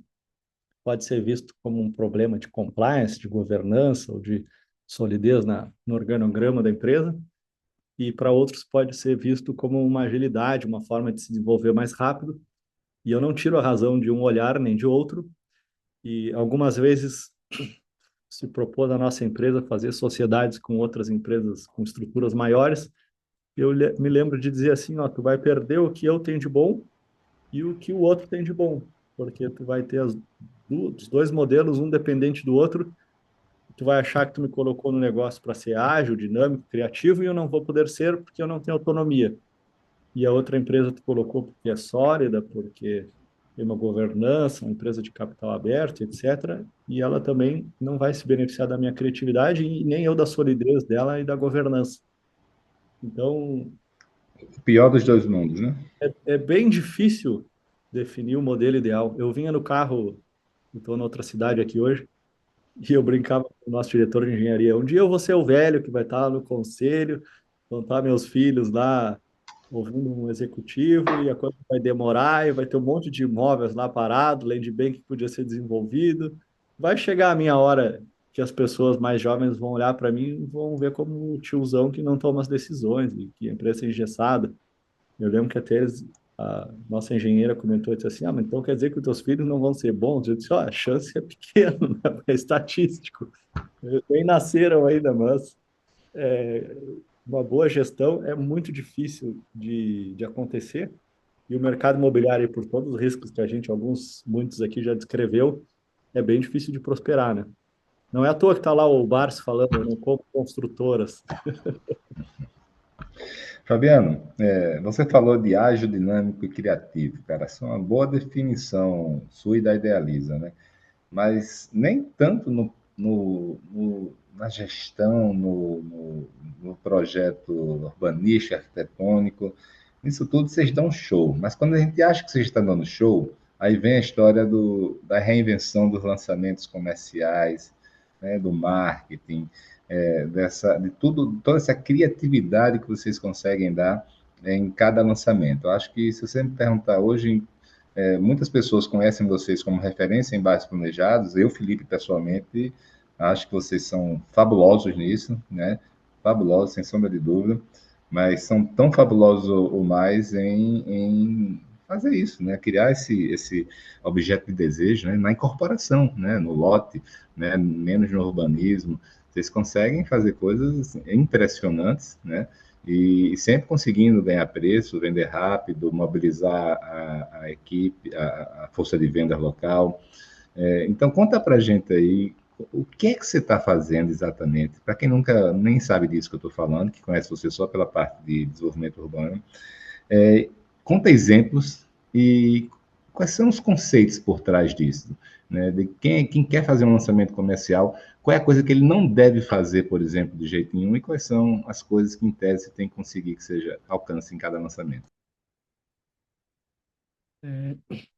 pode ser visto como um problema de compliance, de governança ou de solidez no organograma da empresa, e para outros pode ser visto como uma agilidade, uma forma de se desenvolver mais rápido, E eu não tiro a razão de um olhar nem de outro. E algumas vezes se propôs a nossa empresa fazer sociedades com outras empresas com estruturas maiores. Me lembro de dizer assim, ó, tu vai perder o que eu tenho de bom e o que o outro tem de bom, porque tu vai ter os dois modelos, um dependente do outro. Tu vai achar que tu me colocou no negócio para ser ágil, dinâmico, criativo, e eu não vou poder ser porque eu não tenho autonomia. E a outra empresa tu colocou porque é sólida, porque tem uma governança, uma empresa de capital aberto, etc. E ela também não vai se beneficiar da minha criatividade e nem eu da solidez dela e da governança. Então, O pior dos dois mundos, né? é bem difícil definir o modelo ideal. Eu vinha no carro, estou em outra cidade aqui hoje, e eu brincava com o nosso diretor de engenharia. Um dia eu vou ser o velho que vai estar no conselho, vão estar meus filhos lá ouvindo um executivo e a coisa vai demorar e vai ter um monte de imóveis lá parado, land bank que podia ser desenvolvido. Vai chegar a minha hora que as pessoas mais jovens vão olhar para mim e vão ver como o tiozão que não toma as decisões e que a empresa é engessada. Eu lembro que até a nossa engenheira comentou e disse assim, mas então quer dizer que os teus filhos não vão ser bons? Eu disse, a chance é pequena, né? É estatístico. Nem nasceram ainda, mas uma boa gestão é muito difícil de acontecer. E o mercado imobiliário, por todos os riscos que a gente, muitos aqui já descreveu, é bem difícil de prosperar, né? Não é à toa que está lá o Barça falando, eu não compro construtoras. Fabiano, você falou de ágil, dinâmico e criativo, cara. Isso é uma boa definição sua e da Idealiza, né? Mas nem tanto na gestão, no projeto urbanístico, arquitetônico. Isso tudo vocês dão show. Mas quando a gente acha que vocês estão dando show, aí vem a história da reinvenção dos lançamentos comerciais, né, do marketing, de tudo, toda essa criatividade que vocês conseguem dar em cada lançamento. Eu acho que se você me perguntar hoje, muitas pessoas conhecem vocês como referência em bairros planejados. Eu, Felipe, pessoalmente, acho que vocês são fabulosos nisso, né? Fabulosos, sem sombra de dúvida. Mas são tão fabulosos ou mais em fazer isso, né? Criar esse objeto de desejo, né? Na incorporação, né? No lote, né? Menos no urbanismo. Vocês conseguem fazer coisas impressionantes, né? E sempre conseguindo ganhar preço, vender rápido, mobilizar a equipe, a força de venda local. Então, conta para a gente aí o que é que você está fazendo exatamente. Para quem nunca nem sabe disso que eu estou falando, que conhece você só pela parte de desenvolvimento urbano, é, conta exemplos e quais são os conceitos por trás disso, né? De quem quer fazer um lançamento comercial, qual é a coisa que ele não deve fazer, por exemplo, de jeito nenhum, e quais são as coisas que, em tese, tem que conseguir que seja alcance em cada lançamento.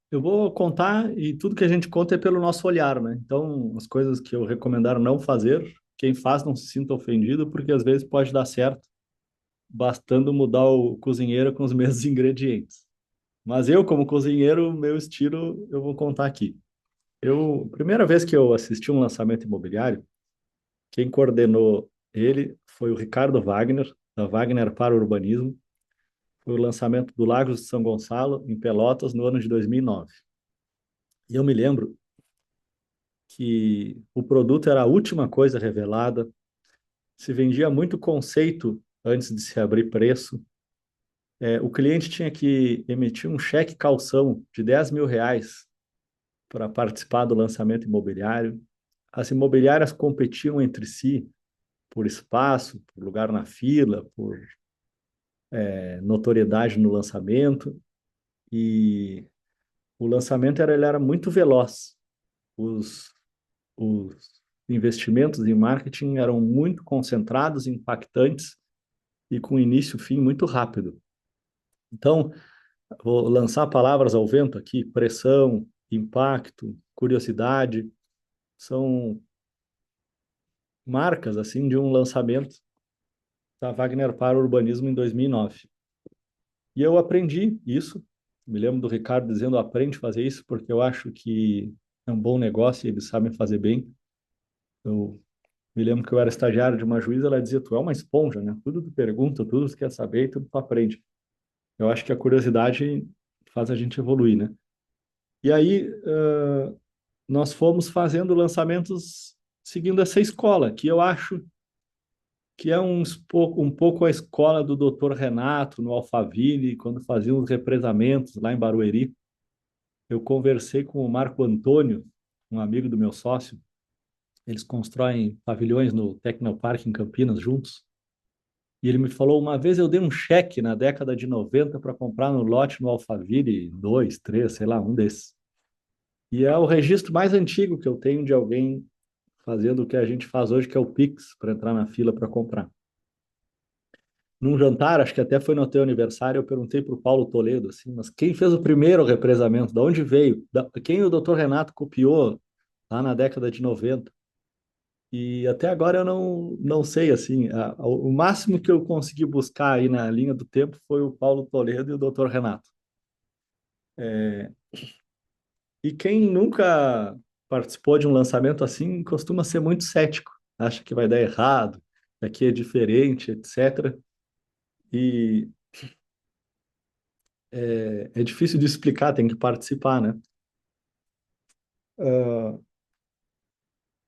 Eu vou contar e tudo que a gente conta é pelo nosso olhar, né? Então, as coisas que eu recomendar não fazer, quem faz não se sinta ofendido, porque às vezes pode dar certo, bastando mudar o cozinheiro com os mesmos ingredientes. Mas eu, como cozinheiro, meu estilo, eu vou contar aqui. Primeira vez que eu assisti um lançamento imobiliário, quem coordenou ele foi o Ricardo Wagner, da Wagner para o Urbanismo. Foi o lançamento do Lagos de São Gonçalo, em Pelotas, no ano de 2009. E eu me lembro que o produto era a última coisa revelada, se vendia muito conceito antes de se abrir preço. O cliente tinha que emitir um cheque calção de R$ 10.000 para participar do lançamento imobiliário. As imobiliárias competiam entre si por espaço, por lugar na fila, por notoriedade no lançamento. E o lançamento ele era muito veloz. Os, os investimentos em marketing eram muito concentrados, impactantes e com início e fim muito rápido. Então, vou lançar palavras ao vento aqui: pressão, impacto, curiosidade, são marcas assim de um lançamento da Wagner para o Urbanismo em 2009. E eu aprendi isso. Me lembro do Ricardo dizendo: aprende a fazer isso porque eu acho que é um bom negócio e eles sabem fazer bem. Eu me lembro que eu era estagiário de uma juíza, ela dizia: tu é uma esponja, né? Tudo tu pergunta, tudo tu quer saber e tudo tu aprende. Eu acho que a curiosidade faz a gente evoluir, né? E aí nós fomos fazendo lançamentos seguindo essa escola, que eu acho que é um pouco a escola do Dr. Renato no Alphaville, quando fazia os represamentos lá em Barueri. Eu conversei com o Marco Antônio, um amigo do meu sócio. Eles constroem pavilhões no Tecnopark em Campinas juntos. E ele me falou, uma vez eu dei um cheque na década de 90 para comprar no lote no Alphaville, dois, três, sei lá, um desses. E é o registro mais antigo que eu tenho de alguém fazendo o que a gente faz hoje, que é o Pix, para entrar na fila para comprar. Num jantar, acho que até foi no teu aniversário, eu perguntei para o Paulo Toledo, assim, mas quem fez o primeiro represamento? De onde veio? Quem o Dr. Renato copiou lá na década de 90? E até agora eu não sei, assim, o máximo que eu consegui buscar aí na linha do tempo foi o Paulo Toledo e o Dr. Renato. E quem nunca participou de um lançamento assim costuma ser muito cético, acha que vai dar errado, que aqui é diferente, etc. E é difícil de explicar, tem que participar, né?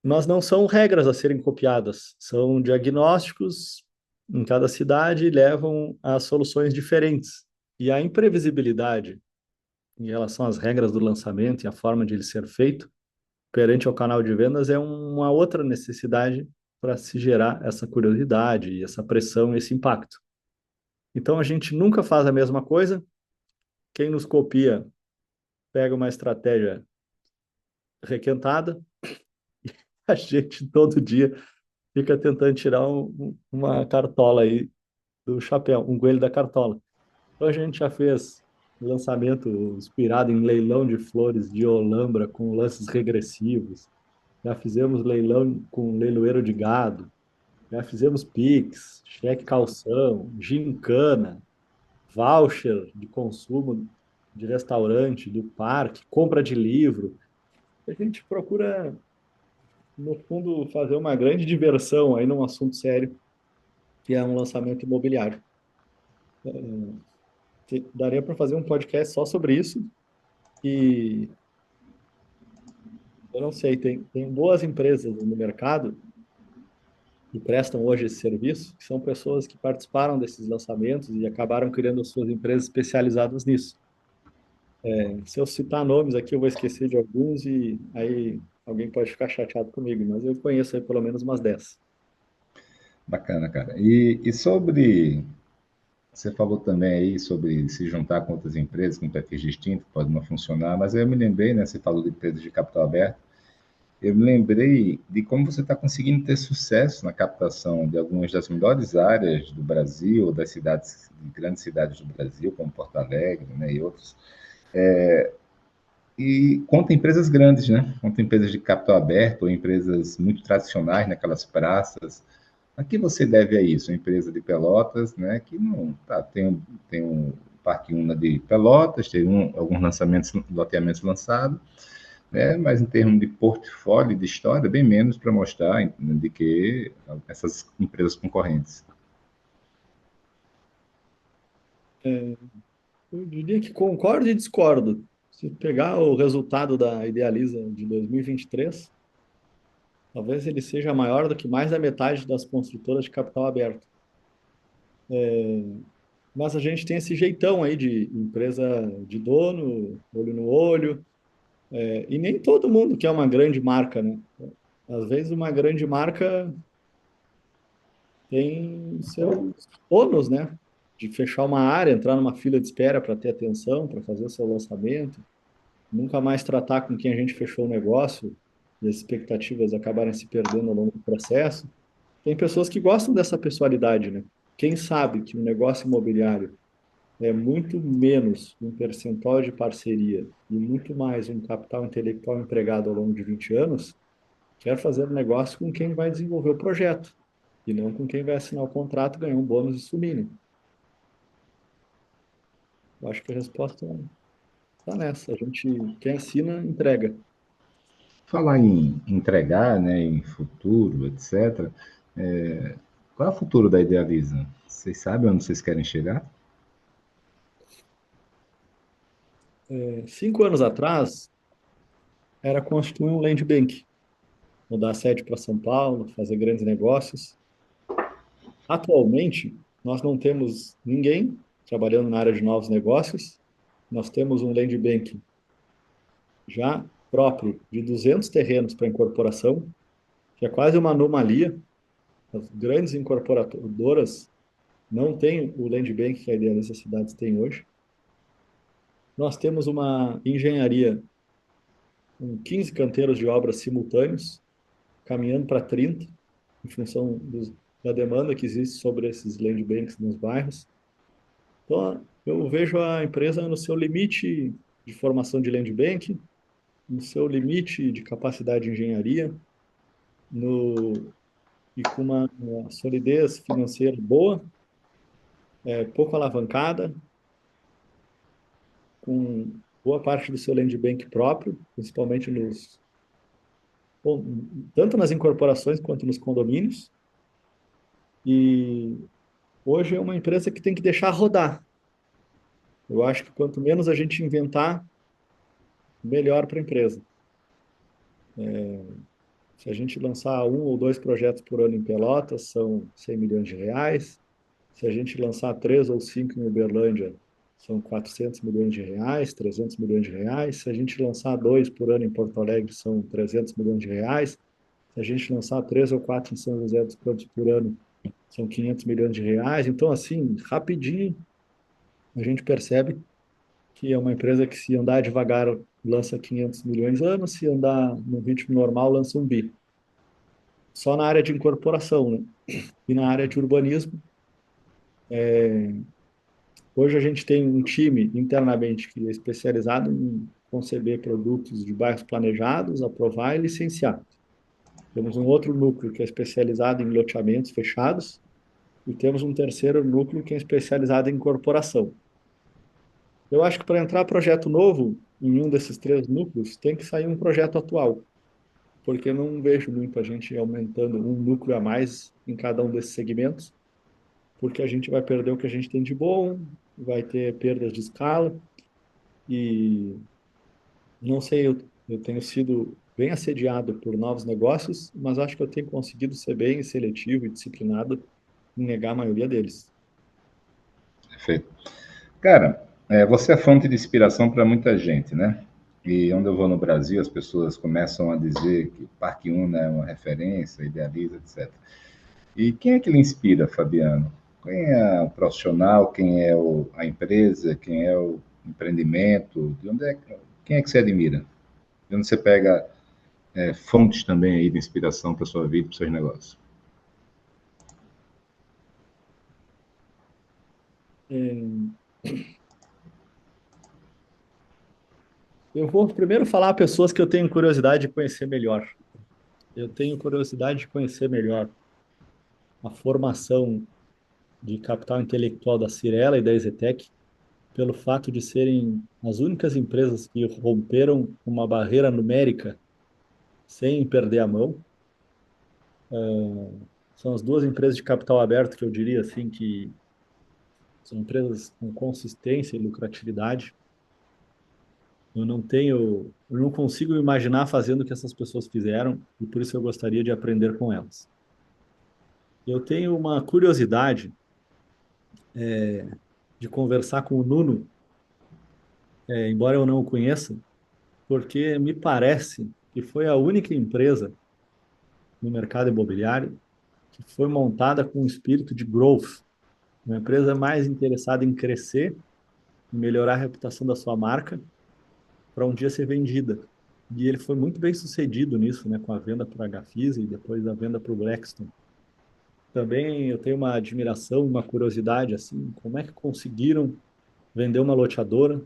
Mas não são regras a serem copiadas, são diagnósticos em cada cidade e levam a soluções diferentes. E a imprevisibilidade em relação às regras do lançamento e a forma de ele ser feito perante ao canal de vendas é uma outra necessidade para se gerar essa curiosidade, essa pressão, esse impacto. Então a gente nunca faz a mesma coisa. Quem nos copia pega uma estratégia requentada, a gente todo dia fica tentando tirar uma cartola aí do chapéu, um coelho da cartola. Então a gente já fez lançamento inspirado em leilão de flores de Olambra com lances regressivos. Já fizemos leilão com leiloeiro de gado. Já fizemos Pix, cheque calção, gincana, voucher de consumo de restaurante, do parque, compra de livro. A gente procura, no fundo, fazer uma grande diversão aí num assunto sério, que é um lançamento imobiliário. Daria para fazer um podcast só sobre isso e eu não sei, tem boas empresas no mercado que prestam hoje esse serviço, que são pessoas que participaram desses lançamentos e acabaram criando suas empresas especializadas nisso. Se eu citar nomes aqui, eu vou esquecer de alguns e aí alguém pode ficar chateado comigo, mas eu conheço aí pelo menos umas 10. Bacana, cara. E sobre. Você falou também aí sobre se juntar com outras empresas com perfis distintos, pode não funcionar, mas eu me lembrei, né? Você falou de empresas de capital aberto. Eu me lembrei de como você está conseguindo ter sucesso na captação de algumas das melhores áreas do Brasil, das cidades, de grandes cidades do Brasil, como Porto Alegre, né, e outros. E conta empresas grandes, né? Conta empresas de capital aberto, ou empresas muito tradicionais naquelas praças. A que você deve a isso? Uma empresa de Pelotas, né? Que não tá, tem um Parque Una de Pelotas, tem alguns lançamentos, loteamentos lançados, né? Mas em termos de portfólio de história, bem menos para mostrar de que essas empresas concorrentes. Eu diria que concordo e discordo. Se pegar o resultado da Idealiza de 2023, talvez ele seja maior do que mais da metade das construtoras de capital aberto. Mas a gente tem esse jeitão aí de empresa de dono, olho no olho, e nem todo mundo quer uma grande marca, né? Às vezes uma grande marca tem seus ônus, né? De fechar uma área, entrar numa fila de espera para ter atenção, para fazer o seu lançamento, nunca mais tratar com quem a gente fechou o negócio e as expectativas acabarem se perdendo ao longo do processo. Tem pessoas que gostam dessa pessoalidade, né? Quem sabe que um negócio imobiliário é muito menos um percentual de parceria e muito mais um capital intelectual empregado ao longo de 20 anos, quer fazer um negócio com quem vai desenvolver o projeto e não com quem vai assinar o contrato, ganhar um bônus e sumir, né? Eu acho que a resposta está nessa. A gente, quem assina, entrega. Falar em entregar, né, em futuro, etc. Qual é o futuro da Idealiza? Vocês sabem onde vocês querem chegar? 5 anos atrás, era constituir um land bank, mudar a sede para São Paulo, fazer grandes negócios. Atualmente, nós não temos ninguém trabalhando na área de novos negócios. Nós temos um land bank já próprio de 200 terrenos para incorporação, que é quase uma anomalia. As grandes incorporadoras não têm o land bank que a Idealiza Cidades tem hoje. Nós temos uma engenharia com 15 canteiros de obras simultâneos, caminhando para 30, em função da demanda que existe sobre esses land banks nos bairros. Então, eu vejo a empresa no seu limite de formação de land bank, no seu limite de capacidade de engenharia, e com uma solidez financeira boa, pouco alavancada, com boa parte do seu land bank próprio, principalmente bom, tanto nas incorporações quanto nos condomínios. E hoje é uma empresa que tem que deixar rodar. Eu acho que quanto menos a gente inventar, melhor para a empresa. Se a gente lançar 1 ou 2 projetos por ano em Pelotas, são 100 milhões de reais. Se a gente lançar 3 ou 5 em Uberlândia, são 400 milhões de reais, 300 milhões de reais. Se a gente lançar 2 por ano em Porto Alegre, são 300 milhões de reais. Se a gente lançar 3 ou 4 em São José dos Campos por ano, são 500 milhões de reais. Então, assim, rapidinho, a gente percebe que é uma empresa que, se andar devagar, lança 500 milhões ano, se andar no ritmo normal, lança 1 bi. Só na área de incorporação, né? E na área de urbanismo, hoje a gente tem um time internamente que é especializado em conceber produtos de bairros planejados, aprovar e licenciar. Temos um outro núcleo que é especializado em loteamentos fechados e temos um terceiro núcleo que é especializado em incorporação. Eu acho que para entrar projeto novo em um desses 3 núcleos, tem que sair um projeto atual, porque eu não vejo muito a gente aumentando um núcleo a mais em cada um desses segmentos, porque a gente vai perder o que a gente tem de bom, vai ter perdas de escala, e não sei, eu tenho sido bem assediado por novos negócios, mas acho que eu tenho conseguido ser bem seletivo e disciplinado em negar a maioria deles. Perfeito. Cara, você é fonte de inspiração para muita gente, né? E onde eu vou no Brasil, as pessoas começam a dizer que o Parque Una é uma referência, idealiza, etc. E quem é que lhe inspira, Fabiano? Quem é o profissional? Quem é a empresa? Quem é o empreendimento? Quem é que você admira? De onde você pega fontes também aí de inspiração para sua vida, para os seus negócios? É, Eu vou primeiro falar a pessoas que eu tenho curiosidade de conhecer melhor. Eu tenho curiosidade de conhecer melhor a formação de capital intelectual da Cirela e da Ezetec, pelo fato de serem as únicas empresas que romperam uma barreira numérica sem perder a mão. São as 2 empresas de capital aberto que eu diria assim que são empresas com consistência e lucratividade. Eu não consigo me imaginar fazendo o que essas pessoas fizeram e por isso eu gostaria de aprender com elas. Eu tenho uma curiosidade de conversar com o Nuno, embora eu não o conheça, porque me parece que foi a única empresa no mercado imobiliário que foi montada com um espírito de growth, uma empresa mais interessada em crescer e melhorar a reputação da sua marca para um dia ser vendida. E ele foi muito bem sucedido nisso, né, com a venda para a Gafisa e depois a venda para o Blackstone. Também eu tenho uma admiração, uma curiosidade, assim, como é que conseguiram vender uma loteadora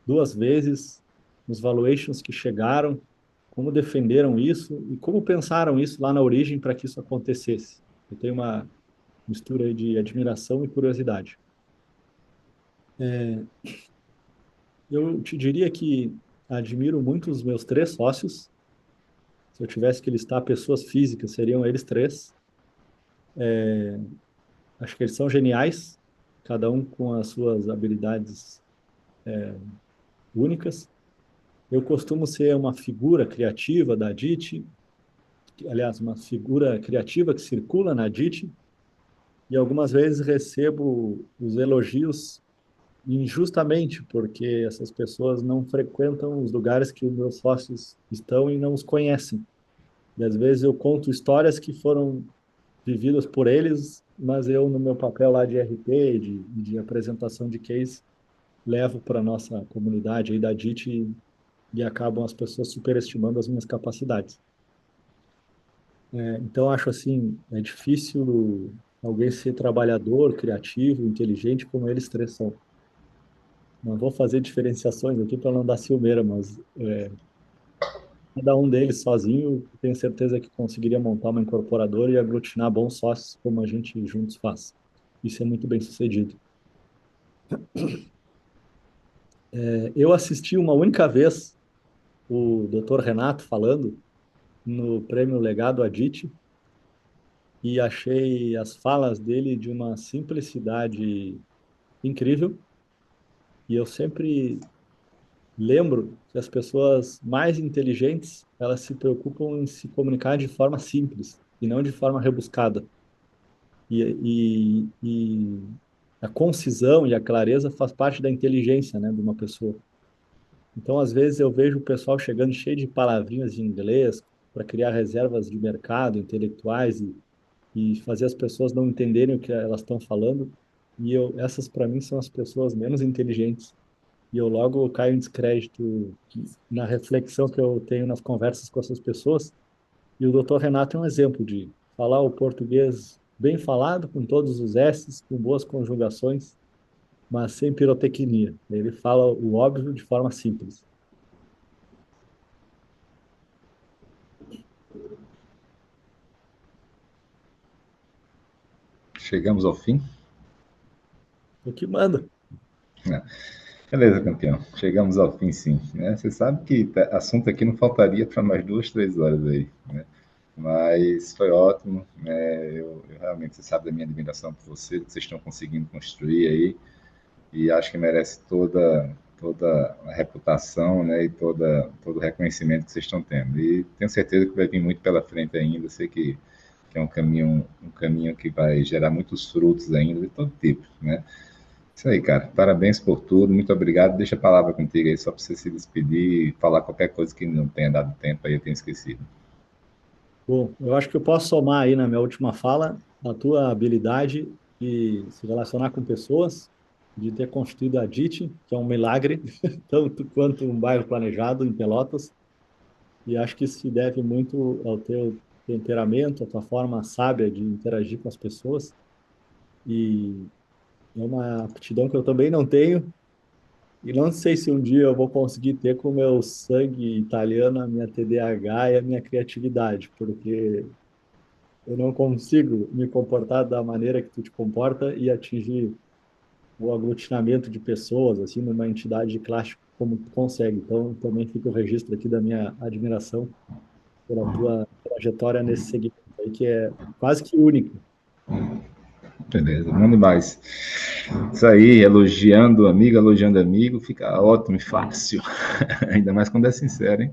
2 vezes, os valuations que chegaram, como defenderam isso e como pensaram isso lá na origem para que isso acontecesse. Eu tenho uma mistura aí de admiração e curiosidade. Eu te diria que admiro muito os meus 3 sócios. Se eu tivesse que listar pessoas físicas, seriam eles 3. Acho que eles são geniais, cada um com as suas habilidades únicas. Eu costumo ser uma figura criativa da DIT, aliás, uma figura criativa que circula na DIT, e algumas vezes recebo os elogios injustamente, porque essas pessoas não frequentam os lugares que os meus sócios estão e não os conhecem. E às vezes eu conto histórias que foram vividas por eles, mas eu, no meu papel lá de RP, de apresentação de case, levo para a nossa comunidade aí da DIT e acabam as pessoas superestimando as minhas capacidades. Então, acho assim, é difícil alguém ser trabalhador, criativo, inteligente como eles três são. Não vou fazer diferenciações aqui para não dar ciumeira, mas cada um deles sozinho, tenho certeza que conseguiria montar uma incorporadora e aglutinar bons sócios como a gente juntos faz. Isso é muito bem sucedido. Eu assisti uma única vez o Dr. Renato falando no Prêmio Legado Adit e achei as falas dele de uma simplicidade incrível. E eu sempre lembro que as pessoas mais inteligentes, elas se preocupam em se comunicar de forma simples e não de forma rebuscada. E a concisão e a clareza faz parte da inteligência, né, de uma pessoa. Então, às vezes, eu vejo o pessoal chegando cheio de palavrinhas em inglês para criar reservas de mercado intelectuais e fazer as pessoas não entenderem o que elas estão falando. Essas, para mim, são as pessoas menos inteligentes. E eu logo caio em descrédito na reflexão que eu tenho nas conversas com essas pessoas. E o Dr. Renato é um exemplo de falar o português bem falado, com todos os S's, com boas conjugações, mas sem pirotecnia. Ele fala o óbvio de forma simples. Chegamos ao fim? O que manda. Beleza, campeão. Chegamos ao fim, sim. Né? Você sabe que assunto aqui não faltaria para mais 2, 3 horas aí. Né? Mas foi ótimo. Né? Eu realmente, você sabe da minha admiração por você, do que vocês estão conseguindo construir aí. E acho que merece toda a reputação, né? E todo o reconhecimento que vocês estão tendo. E tenho certeza que vai vir muito pela frente ainda. Sei que é um caminho que vai gerar muitos frutos ainda, de todo tipo, né? Isso aí, cara. Parabéns por tudo. Muito obrigado. Deixa a palavra contigo aí, só para você se despedir e falar qualquer coisa que não tenha dado tempo aí, eu tenho esquecido. Bom, eu acho que eu posso somar aí na minha última fala a tua habilidade de se relacionar com pessoas, de ter constituído a DIT, que é um milagre, tanto quanto um bairro planejado em Pelotas. E acho que isso se deve muito ao teu temperamento, à tua forma sábia de interagir com as pessoas. E é uma aptidão que eu também não tenho, e não sei se um dia eu vou conseguir ter com o meu sangue italiano a minha TDAH e a minha criatividade, porque eu não consigo me comportar da maneira que tu te comporta e atingir o aglutinamento de pessoas, assim, numa entidade de classe como tu consegue. Então, também fica o registro aqui da minha admiração pela tua trajetória nesse segmento aí, que é quase que única. Beleza, bom demais. Isso aí, elogiando amigo, fica ótimo e fácil. Ainda mais quando é sincero, hein?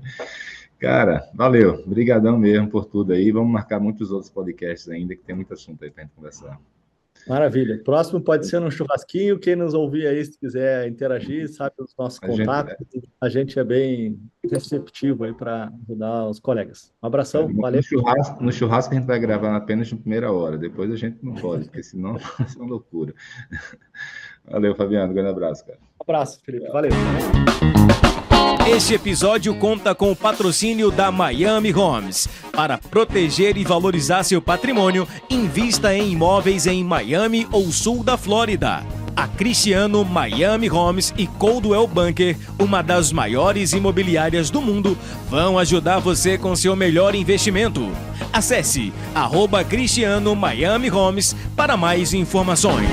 Cara, valeu. Obrigadão mesmo por tudo aí. Vamos marcar muitos outros podcasts ainda, que tem muito assunto aí pra gente conversar. Maravilha. Próximo pode ser num churrasquinho. Quem nos ouvir aí, se quiser interagir, sabe os nossos contatos. A gente é bem receptivo aí para ajudar os colegas. Um abração, valeu. No churrasco a gente vai gravar apenas na primeira hora. Depois a gente não pode, porque senão vai ser uma loucura. Valeu, Fabiano. Grande abraço, cara. Um abraço, Felipe. Valeu. Este episódio conta com o patrocínio da Miami Homes. Para proteger e valorizar seu patrimônio, invista em imóveis em Miami ou sul da Flórida. A Cristiano, Miami Homes e Coldwell Banker, uma das maiores imobiliárias do mundo, vão ajudar você com seu melhor investimento. Acesse @Cristiano Miami Homes para mais informações.